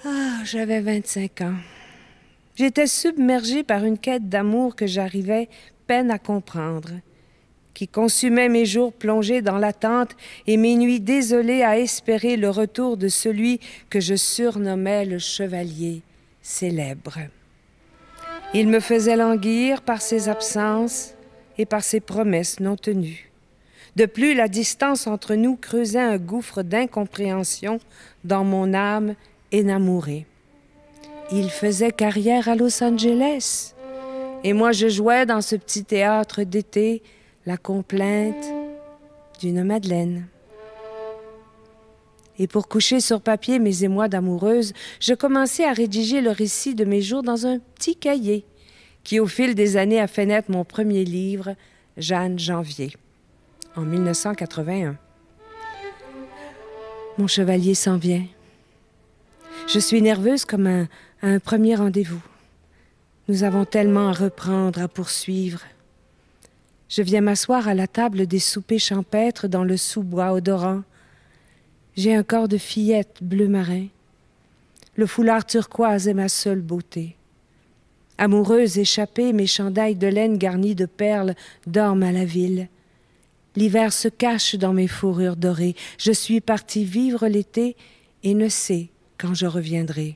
Ah, j'avais 25 ans. J'étais submergée par une quête d'amour que j'arrivais peine à comprendre, qui consumait mes jours plongés dans l'attente et mes nuits désolées à espérer le retour de celui que je surnommais le chevalier célèbre. Il me faisait languir par ses absences et par ses promesses non tenues. De plus, la distance entre nous creusait un gouffre d'incompréhension dans mon âme énamourée. Il faisait carrière à Los Angeles, et moi je jouais dans ce petit théâtre d'été la complainte d'une Madeleine. Et pour coucher sur papier mes émois d'amoureuse, je commençai à rédiger le récit de mes jours dans un petit cahier qui, au fil des années, a fait naître mon premier livre, Jeanne Janvier, en 1981. Mon chevalier s'en vient. Je suis nerveuse comme à un premier rendez-vous. Nous avons tellement à reprendre, à poursuivre. Je viens m'asseoir à la table des soupers champêtres dans le sous-bois odorant. J'ai un corps de fillette bleu marin. Le foulard turquoise est ma seule beauté. Amoureuse échappée, mes chandails de laine garnis de perles dorment à la ville. L'hiver se cache dans mes fourrures dorées. Je suis partie vivre l'été et ne sais quand je reviendrai.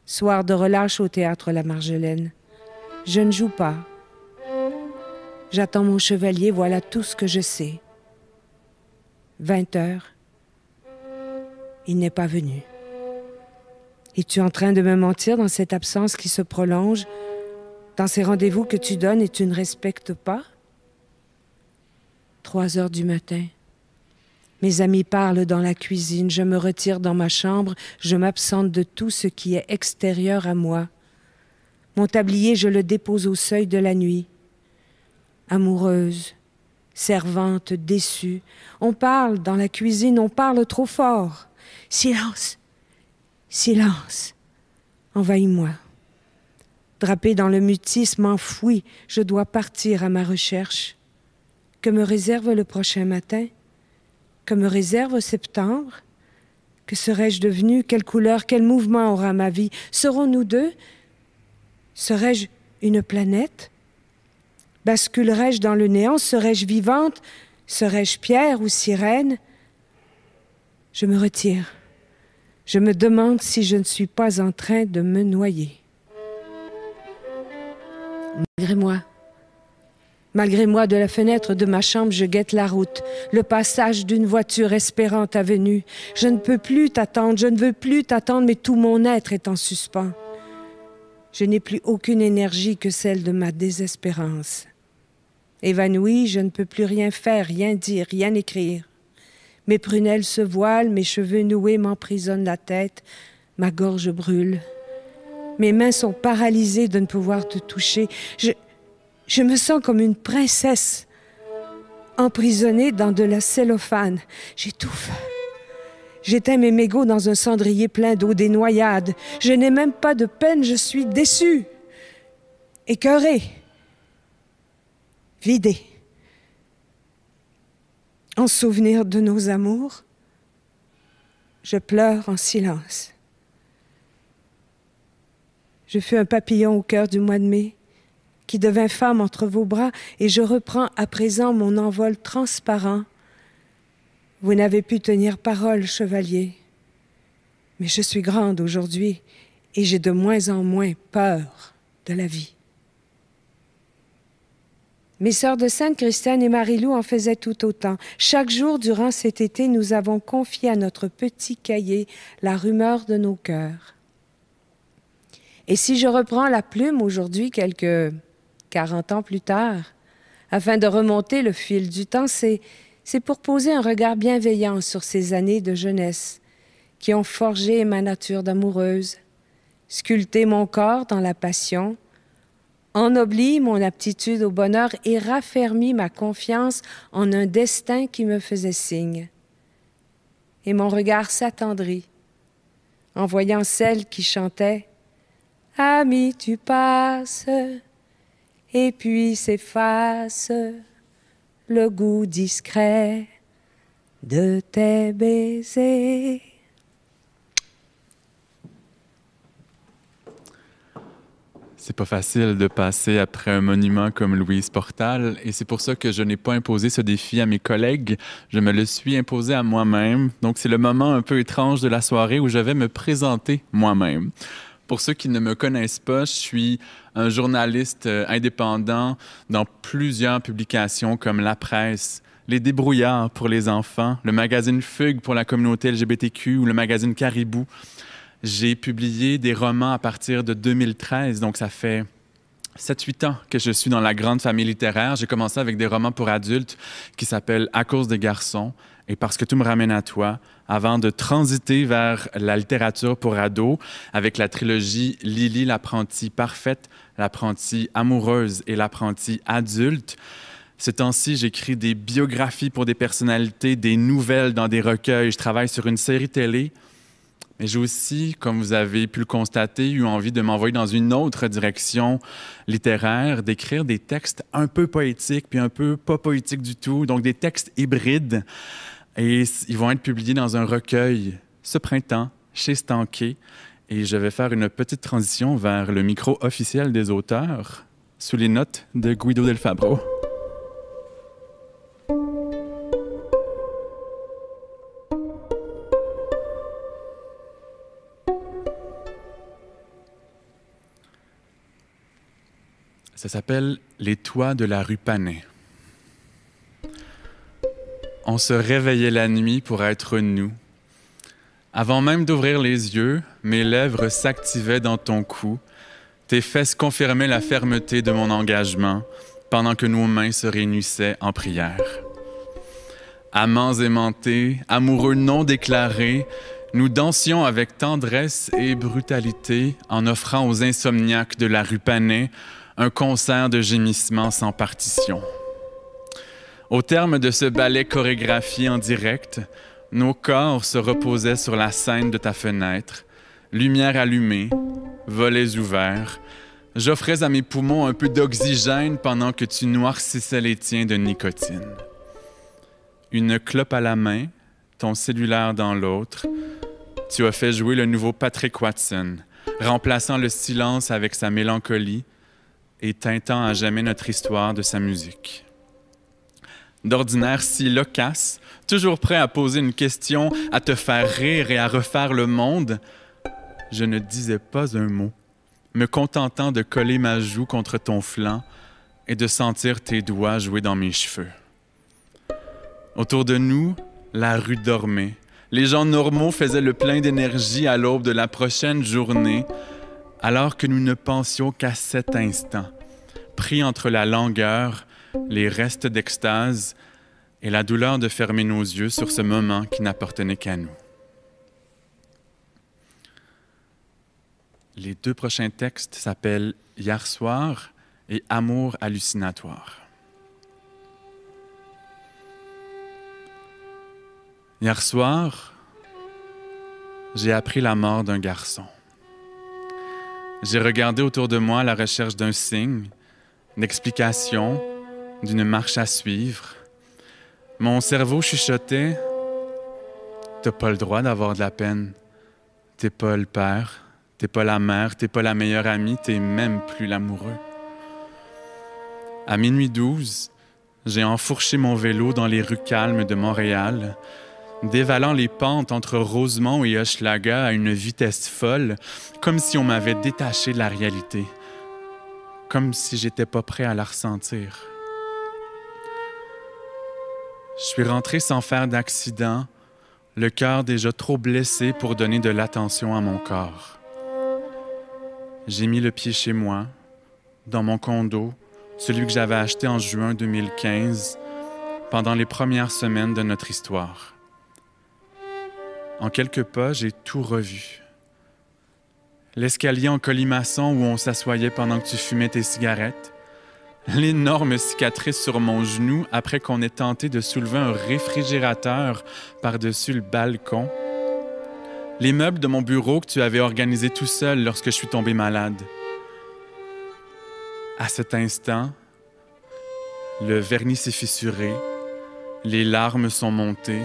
Soir de relâche au théâtre La Marjolaine. Je ne joue pas. J'attends mon chevalier, voilà tout ce que je sais. 20 heures. Il n'est pas venu. Es-tu en train de me mentir dans cette absence qui se prolonge, dans ces rendez-vous que tu donnes et tu ne respectes pas? 3 heures du matin. Mes amis parlent dans la cuisine, je me retire dans ma chambre, je m'absente de tout ce qui est extérieur à moi. Mon tablier, je le dépose au seuil de la nuit. Amoureuse, servante, déçue, on parle dans la cuisine, on parle trop fort. Silence! Silence, envahis-moi. Drapé dans le mutisme enfoui, je dois partir à ma recherche. Que me réserve le prochain matin? Que me réserve septembre? Que serais-je devenue? Quelle couleur, quel mouvement aura ma vie? Serons-nous deux? Serais-je une planète? Basculerais-je dans le néant? Serais-je vivante? Serais-je pierre ou sirène? Je me retire. Je me demande si je ne suis pas en train de me noyer. Malgré moi, de la fenêtre de ma chambre, je guette la route, le passage d'une voiture espérant ta venue. Je ne peux plus t'attendre, je ne veux plus t'attendre, mais tout mon être est en suspens. Je n'ai plus aucune énergie que celle de ma désespérance. Évanouie, je ne peux plus rien faire, rien dire, rien écrire. Mes prunelles se voilent, mes cheveux noués m'emprisonnent la tête, ma gorge brûle. Mes mains sont paralysées de ne pouvoir te toucher. Je me sens comme une princesse emprisonnée dans de la cellophane. J'étouffe. J'éteins mes mégots dans un cendrier plein d'eau, des noyades. Je n'ai même pas de peine, je suis déçue, écœurée, vidée. En souvenir de nos amours, je pleure en silence. Je fus un papillon au cœur du mois de mai, qui devint femme entre vos bras, et je reprends à présent mon envol transparent. Vous n'avez pu tenir parole, chevalier, mais je suis grande aujourd'hui, et j'ai de moins en moins peur de la vie. Mes sœurs de Sainte-Christiane et Marie-Lou en faisaient tout autant. Chaque jour durant cet été, nous avons confié à notre petit cahier la rumeur de nos cœurs. Et si je reprends la plume aujourd'hui, quelques 40 ans plus tard, afin de remonter le fil du temps, c'est pour poser un regard bienveillant sur ces années de jeunesse qui ont forgé ma nature d'amoureuse, sculpté mon corps dans la passion, ennobli mon aptitude au bonheur et raffermi ma confiance en un destin qui me faisait signe. Et mon regard s'attendrit en voyant celle qui chantait « Ami, tu passes » et puis s'efface le goût discret de tes baisers. C'est pas facile de passer après un monument comme Louise Portal et c'est pour ça que je n'ai pas imposé ce défi à mes collègues. Je me le suis imposé à moi-même. Donc, c'est le moment un peu étrange de la soirée où je vais me présenter moi-même. Pour ceux qui ne me connaissent pas, je suis un journaliste indépendant dans plusieurs publications comme La Presse, Les Débrouillards pour les enfants, le magazine Fugue pour la communauté LGBTQ ou le magazine Caribou. J'ai publié des romans à partir de 2013, donc ça fait 7-8 ans que je suis dans la grande famille littéraire. J'ai commencé avec des romans pour adultes qui s'appellent « À cause des garçons » et « Parce que tout me ramène à toi », avant de transiter vers la littérature pour ados avec la trilogie Lily, l'apprentie parfaite, l'apprentie amoureuse et l'apprentie adulte. Ce temps-ci, j'écris des biographies pour des personnalités, des nouvelles dans des recueils. Je travaille sur une série télé. Mais j'ai aussi, comme vous avez pu le constater, eu envie de m'envoyer dans une autre direction littéraire, d'écrire des textes un peu poétiques, puis un peu pas poétiques du tout, donc des textes hybrides. Et ils vont être publiés dans un recueil ce printemps, chez Stanké. Et je vais faire une petite transition vers le micro officiel des auteurs, sous les notes de Guido Del Fabbro. Ça s'appelle « Les toits de la rue Panet ». On se réveillait la nuit pour être nous. Avant même d'ouvrir les yeux, mes lèvres s'activaient dans ton cou. Tes fesses confirmaient la fermeté de mon engagement pendant que nos mains se réunissaient en prière. Amants aimantés, amoureux non déclarés, nous dansions avec tendresse et brutalité en offrant aux insomniaques de la rue Panet un concert de gémissements sans partition. Au terme de ce ballet chorégraphié en direct, nos corps se reposaient sur la scène de ta fenêtre, lumière allumée, volets ouverts. J'offrais à mes poumons un peu d'oxygène pendant que tu noircissais les tiens de nicotine. Une clope à la main, ton cellulaire dans l'autre, tu as fait jouer le nouveau Patrick Watson, remplaçant le silence avec sa mélancolie et teintant à jamais notre histoire de sa musique. D'ordinaire si loquace, toujours prêt à poser une question, à te faire rire et à refaire le monde, je ne disais pas un mot, me contentant de coller ma joue contre ton flanc et de sentir tes doigts jouer dans mes cheveux. Autour de nous, la rue dormait. Les gens normaux faisaient le plein d'énergie à l'aube de la prochaine journée, alors que nous ne pensions qu'à cet instant, pris entre la langueur, les restes d'extase et la douleur de fermer nos yeux sur ce moment qui n'appartenait qu'à nous. Les 2 prochains textes s'appellent « Hier soir » et « Amour hallucinatoire ». Hier soir, j'ai appris la mort d'un garçon. J'ai regardé autour de moi à la recherche d'un signe, d'explication, d'une marche à suivre. Mon cerveau chuchotait « T'as pas le droit d'avoir de la peine. T'es pas le père, t'es pas la mère, t'es pas la meilleure amie, t'es même plus l'amoureux. » À minuit 12, j'ai enfourché mon vélo dans les rues calmes de Montréal, dévalant les pentes entre Rosemont et Hochelaga à une vitesse folle, comme si on m'avait détaché de la réalité, comme si j'étais pas prêt à la ressentir. Je suis rentré sans faire d'accident, le cœur déjà trop blessé pour donner de l'attention à mon corps. J'ai mis le pied chez moi, dans mon condo, celui que j'avais acheté en juin 2015, pendant les premières semaines de notre histoire. En quelques pas, j'ai tout revu. L'escalier en colimaçon où on s'assoyait pendant que tu fumais tes cigarettes, l'énorme cicatrice sur mon genou après qu'on ait tenté de soulever un réfrigérateur par-dessus le balcon, les meubles de mon bureau que tu avais organisés tout seul lorsque je suis tombé malade. À cet instant, le vernis s'est fissuré, les larmes sont montées.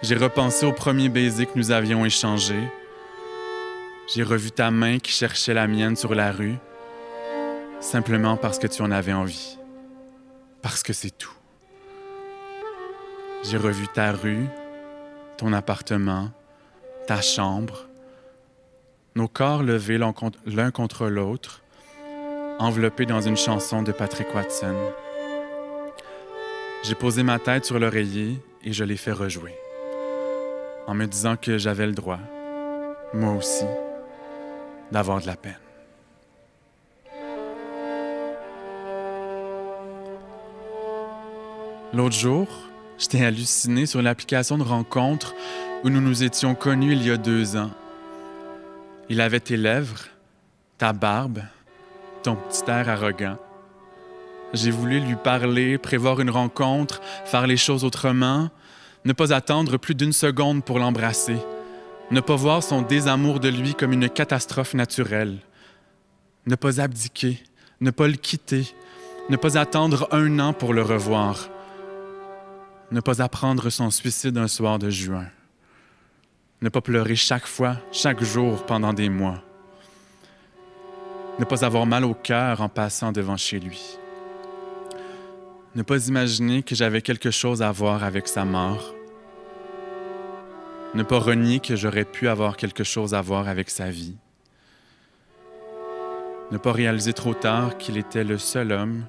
J'ai repensé au premier baiser que nous avions échangé. J'ai revu ta main qui cherchait la mienne sur la rue, simplement parce que tu en avais envie. Parce que c'est tout. J'ai revu ta rue, ton appartement, ta chambre, nos corps levés l'un contre l'autre, enveloppés dans une chanson de Patrick Watson. J'ai posé ma tête sur l'oreiller et je l'ai fait rejouer, en me disant que j'avais le droit, moi aussi, d'avoir de la peine. L'autre jour, j'étais halluciné sur l'application de rencontre où nous nous étions connus il y a 2 ans. Il avait tes lèvres, ta barbe, ton petit air arrogant. J'ai voulu lui parler, prévoir une rencontre, faire les choses autrement, ne pas attendre plus d'1 seconde pour l'embrasser, ne pas voir son désamour de lui comme une catastrophe naturelle, ne pas abdiquer, ne pas le quitter, ne pas attendre 1 an pour le revoir, ne pas apprendre son suicide un soir de juin, ne pas pleurer chaque fois, chaque jour pendant des mois, ne pas avoir mal au cœur en passant devant chez lui, ne pas imaginer que j'avais quelque chose à voir avec sa mort, ne pas renier que j'aurais pu avoir quelque chose à voir avec sa vie, ne pas réaliser trop tard qu'il était le seul homme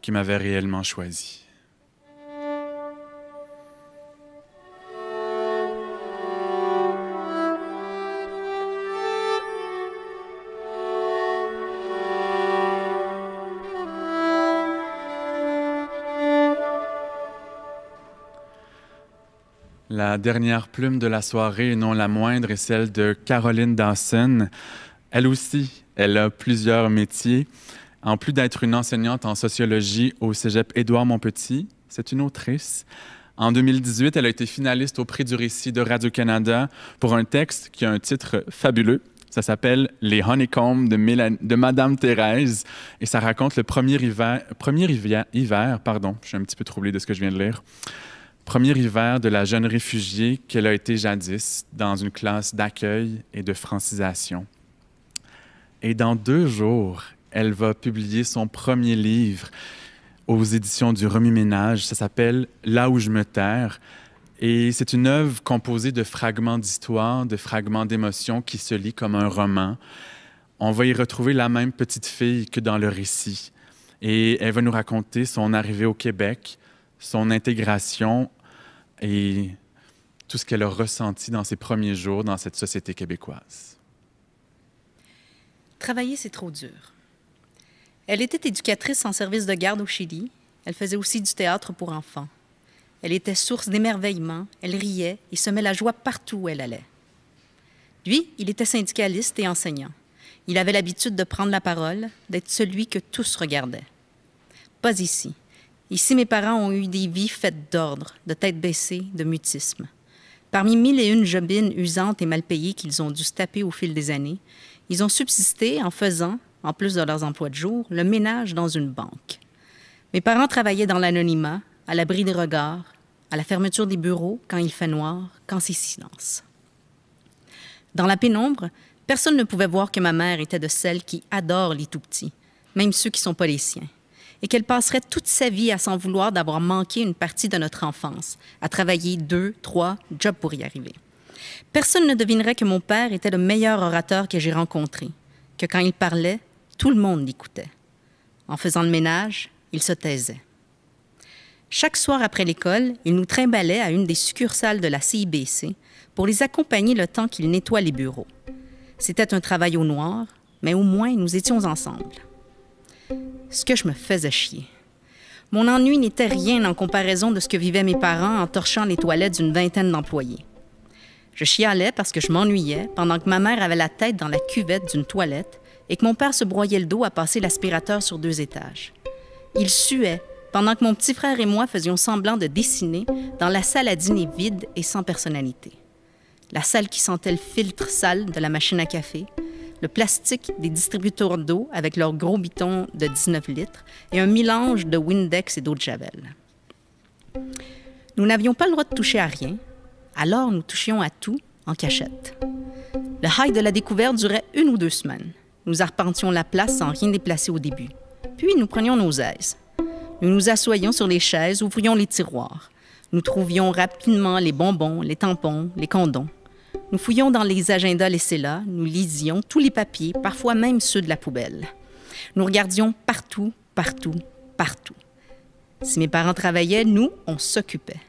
qui m'avait réellement choisi. La dernière plume de la soirée, et non la moindre, est celle de Caroline Dawson. Elle aussi, elle a plusieurs métiers. En plus d'être une enseignante en sociologie au cégep Édouard-Montpetit, c'est une autrice. En 2018, elle a été finaliste au Prix du récit de Radio-Canada pour un texte qui a un titre fabuleux. Ça s'appelle « Les Honeycombs » de Madame Thérèse et ça raconte le premier hiver, je suis un petit peu troublé de ce que je viens de lire, premier hiver de la jeune réfugiée qu'elle a été jadis dans une classe d'accueil et de francisation. Et dans 2 jours, elle va publier son premier livre aux éditions du Remue-Ménage. Ça s'appelle « Là où je me terre ». Et c'est une œuvre composée de fragments d'histoire, de fragments d'émotions qui se lit comme un roman. On va y retrouver la même petite fille que dans le récit. Et elle va nous raconter son arrivée au Québec, son intégration et tout ce qu'elle a ressenti dans ses premiers jours dans cette société québécoise. Travailler, c'est trop dur. Elle était éducatrice en service de garde au Chili. Elle faisait aussi du théâtre pour enfants. Elle était source d'émerveillement, elle riait et semait la joie partout où elle allait. Lui, il était syndicaliste et enseignant. Il avait l'habitude de prendre la parole, d'être celui que tous regardaient. Pas ici. Ici, mes parents ont eu des vies faites d'ordre, de tête baissée, de mutisme. Parmi 1001 jobines usantes et mal payées qu'ils ont dû se taper au fil des années, ils ont subsisté en faisant, en plus de leurs emplois de jour, le ménage dans une banque. Mes parents travaillaient dans l'anonymat, à l'abri des regards, à la fermeture des bureaux, quand il fait noir, quand c'est silence. Dans la pénombre, personne ne pouvait voir que ma mère était de celles qui adorent les tout-petits, même ceux qui ne sont pas les siens, et qu'elle passerait toute sa vie à s'en vouloir d'avoir manqué une partie de notre enfance, à travailler 2, 3 jobs pour y arriver. Personne ne devinerait que mon père était le meilleur orateur que j'ai rencontré, que quand il parlait, tout le monde l'écoutait. En faisant le ménage, il se taisait. Chaque soir après l'école, il nous trimbalait à une des succursales de la CIBC pour les accompagner le temps qu'il nettoie les bureaux. C'était un travail au noir, mais au moins nous étions ensemble. Ce que je me faisais chier. Mon ennui n'était rien en comparaison de ce que vivaient mes parents en torchant les toilettes d'une vingtaine d'employés. Je chialais parce que je m'ennuyais pendant que ma mère avait la tête dans la cuvette d'une toilette et que mon père se broyait le dos à passer l'aspirateur sur 2 étages. Il suait pendant que mon petit frère et moi faisions semblant de dessiner dans la salle à dîner vide et sans personnalité. La salle qui sentait le filtre sale de la machine à café, le plastique des distributeurs d'eau avec leurs gros bitons de 19 litres et un mélange de Windex et d'eau de Javel. Nous n'avions pas le droit de toucher à rien, alors nous touchions à tout en cachette. Le high de la découverte durait 1 ou 2 semaines. Nous arpentions la place sans rien déplacer au début. Puis nous prenions nos aises. Nous nous assoyions sur les chaises, ouvrions les tiroirs. Nous trouvions rapidement les bonbons, les tampons, les condoms. Nous fouillions dans les agendas laissés là, nous lisions tous les papiers, parfois même ceux de la poubelle. Nous regardions partout, partout, partout. Si mes parents travaillaient, nous, on s'occupait.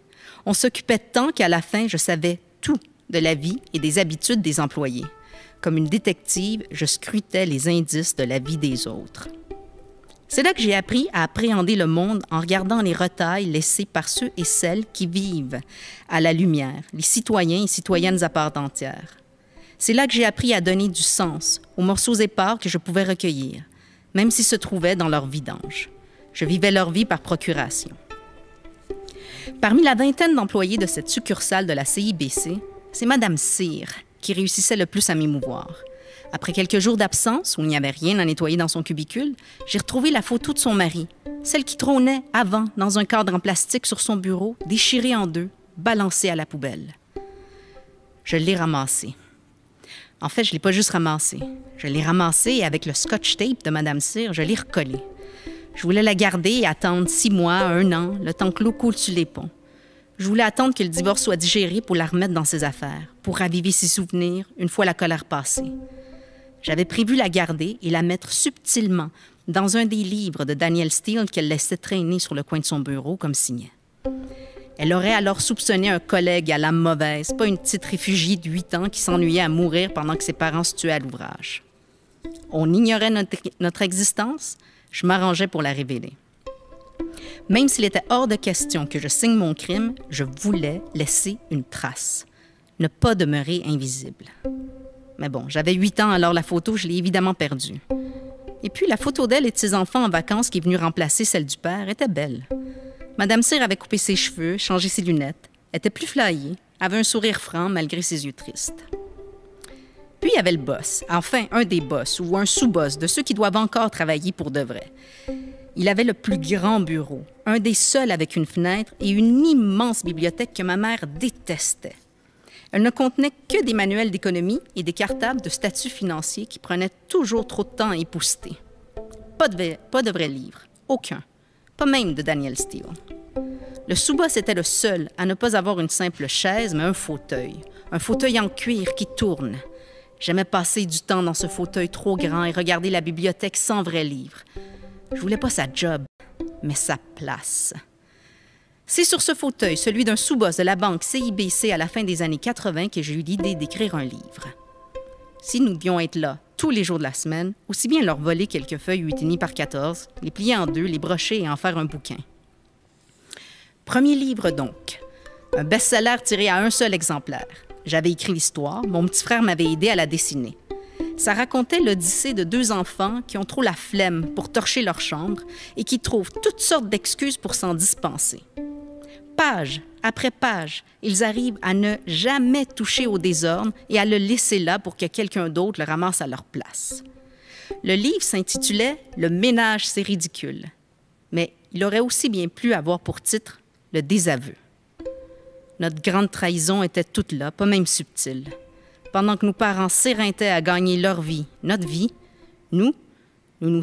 On s'occupait tant qu'à la fin, je savais tout de la vie et des habitudes des employés. Comme une détective, je scrutais les indices de la vie des autres. C'est là que j'ai appris à appréhender le monde en regardant les retailles laissées par ceux et celles qui vivent à la lumière, les citoyens et citoyennes à part entière. C'est là que j'ai appris à donner du sens aux morceaux épars que je pouvais recueillir, même s'ils se trouvaient dans leur vidange. Je vivais leur vie par procuration. Parmi la vingtaine d'employés de cette succursale de la CIBC, c'est Mme Cyr qui réussissait le plus à m'émouvoir. Après quelques jours d'absence, où il n'y avait rien à nettoyer dans son cubicule, j'ai retrouvé la photo de son mari, celle qui trônait avant dans un cadre en plastique sur son bureau, déchirée en 2, balancée à la poubelle. Je l'ai ramassée. En fait, je ne l'ai pas juste ramassée. Je l'ai ramassée et avec le scotch tape de Mme Cyr, je l'ai recollée. Je voulais la garder et attendre 6 mois, 1 an, le temps que l'eau coule sur les ponts. Je voulais attendre que le divorce soit digéré pour la remettre dans ses affaires, pour raviver ses souvenirs une fois la colère passée. J'avais prévu la garder et la mettre subtilement dans un des livres de Danielle Steele qu'elle laissait traîner sur le coin de son bureau comme signet. Elle aurait alors soupçonné un collègue à l'âme mauvaise, pas une petite réfugiée de 8 ans qui s'ennuyait à mourir pendant que ses parents se tuaient à l'ouvrage. On ignorait notre existence, je m'arrangeais pour la révéler. Même s'il était hors de question que je signe mon crime, je voulais laisser une trace, ne pas demeurer invisible. Mais bon, j'avais 8 ans, alors la photo, je l'ai évidemment perdue. Et puis, la photo d'elle et de ses enfants en vacances qui est venue remplacer celle du père était belle. Mme Cyr avait coupé ses cheveux, changé ses lunettes, était plus flyée, avait un sourire franc malgré ses yeux tristes. Puis, il y avait le boss, enfin un des boss ou un sous-boss de ceux qui doivent encore travailler pour de vrai. Il avait le plus grand bureau, un des seuls avec une fenêtre et une immense bibliothèque que ma mère détestait. Elle ne contenait que des manuels d'économie et des cartables de statut financier qui prenaient toujours trop de temps à épousseter. Pas de vrais livres, aucun, pas même de Danielle Steele. Le sous-boss était le seul à ne pas avoir une simple chaise, mais un fauteuil en cuir qui tourne. J'aimais passer du temps dans ce fauteuil trop grand et regarder la bibliothèque sans vrais livres. Je voulais pas sa job, mais sa place. C'est sur ce fauteuil, celui d'un sous-boss de la banque CIBC à la fin des années 80, que j'ai eu l'idée d'écrire un livre. Si nous devions être là tous les jours de la semaine, aussi bien leur voler quelques feuilles 8,5 par 14, les plier en 2, les brocher et en faire un bouquin. Premier livre donc, un best-seller tiré à un seul exemplaire. J'avais écrit l'histoire, mon petit frère m'avait aidé à la dessiner. Ça racontait l'odyssée de 2 enfants qui ont trop la flemme pour torcher leur chambre et qui trouvent toutes sortes d'excuses pour s'en dispenser. Page après page, ils arrivent à ne jamais toucher au désordre et à le laisser là pour que quelqu'un d'autre le ramasse à leur place. Le livre s'intitulait « Le ménage, c'est ridicule », mais il aurait aussi bien pu avoir pour titre « Le désaveu ». Notre grande trahison était toute là, pas même subtile. Pendant que nos parents s'éreintaient à gagner leur vie, notre vie, nous nous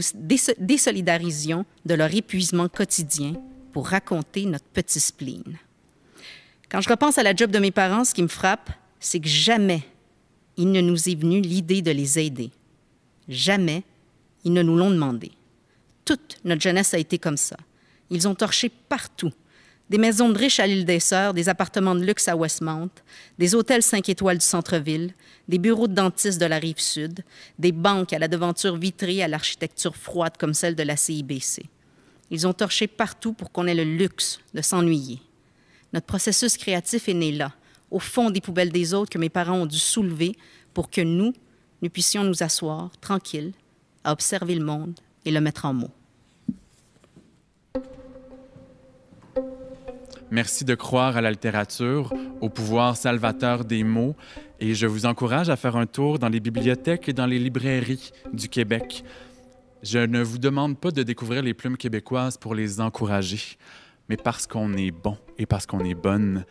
désolidarisions de leur épuisement quotidien pour raconter notre petit spleen. Quand je repense à la job de mes parents, ce qui me frappe, c'est que jamais il ne nous est venu l'idée de les aider. Jamais ils ne nous l'ont demandé. Toute notre jeunesse a été comme ça. Ils ont torché partout. Des maisons de riches à l'île des Sœurs, des appartements de luxe à Westmount, des hôtels 5 étoiles du centre-ville, des bureaux de dentistes de la Rive-Sud, des banques à la devanture vitrée à l'architecture froide comme celle de la CIBC. Ils ont torché partout pour qu'on ait le luxe de s'ennuyer. Notre processus créatif est né là, au fond des poubelles des autres que mes parents ont dû soulever pour que nous puissions nous asseoir, tranquilles, à observer le monde et le mettre en mots. Merci de croire à la littérature, au pouvoir salvateur des mots, et je vous encourage à faire un tour dans les bibliothèques et dans les librairies du Québec. Je ne vous demande pas de découvrir les plumes québécoises pour les encourager, mais parce qu'on est bon et parce qu'on est bonne.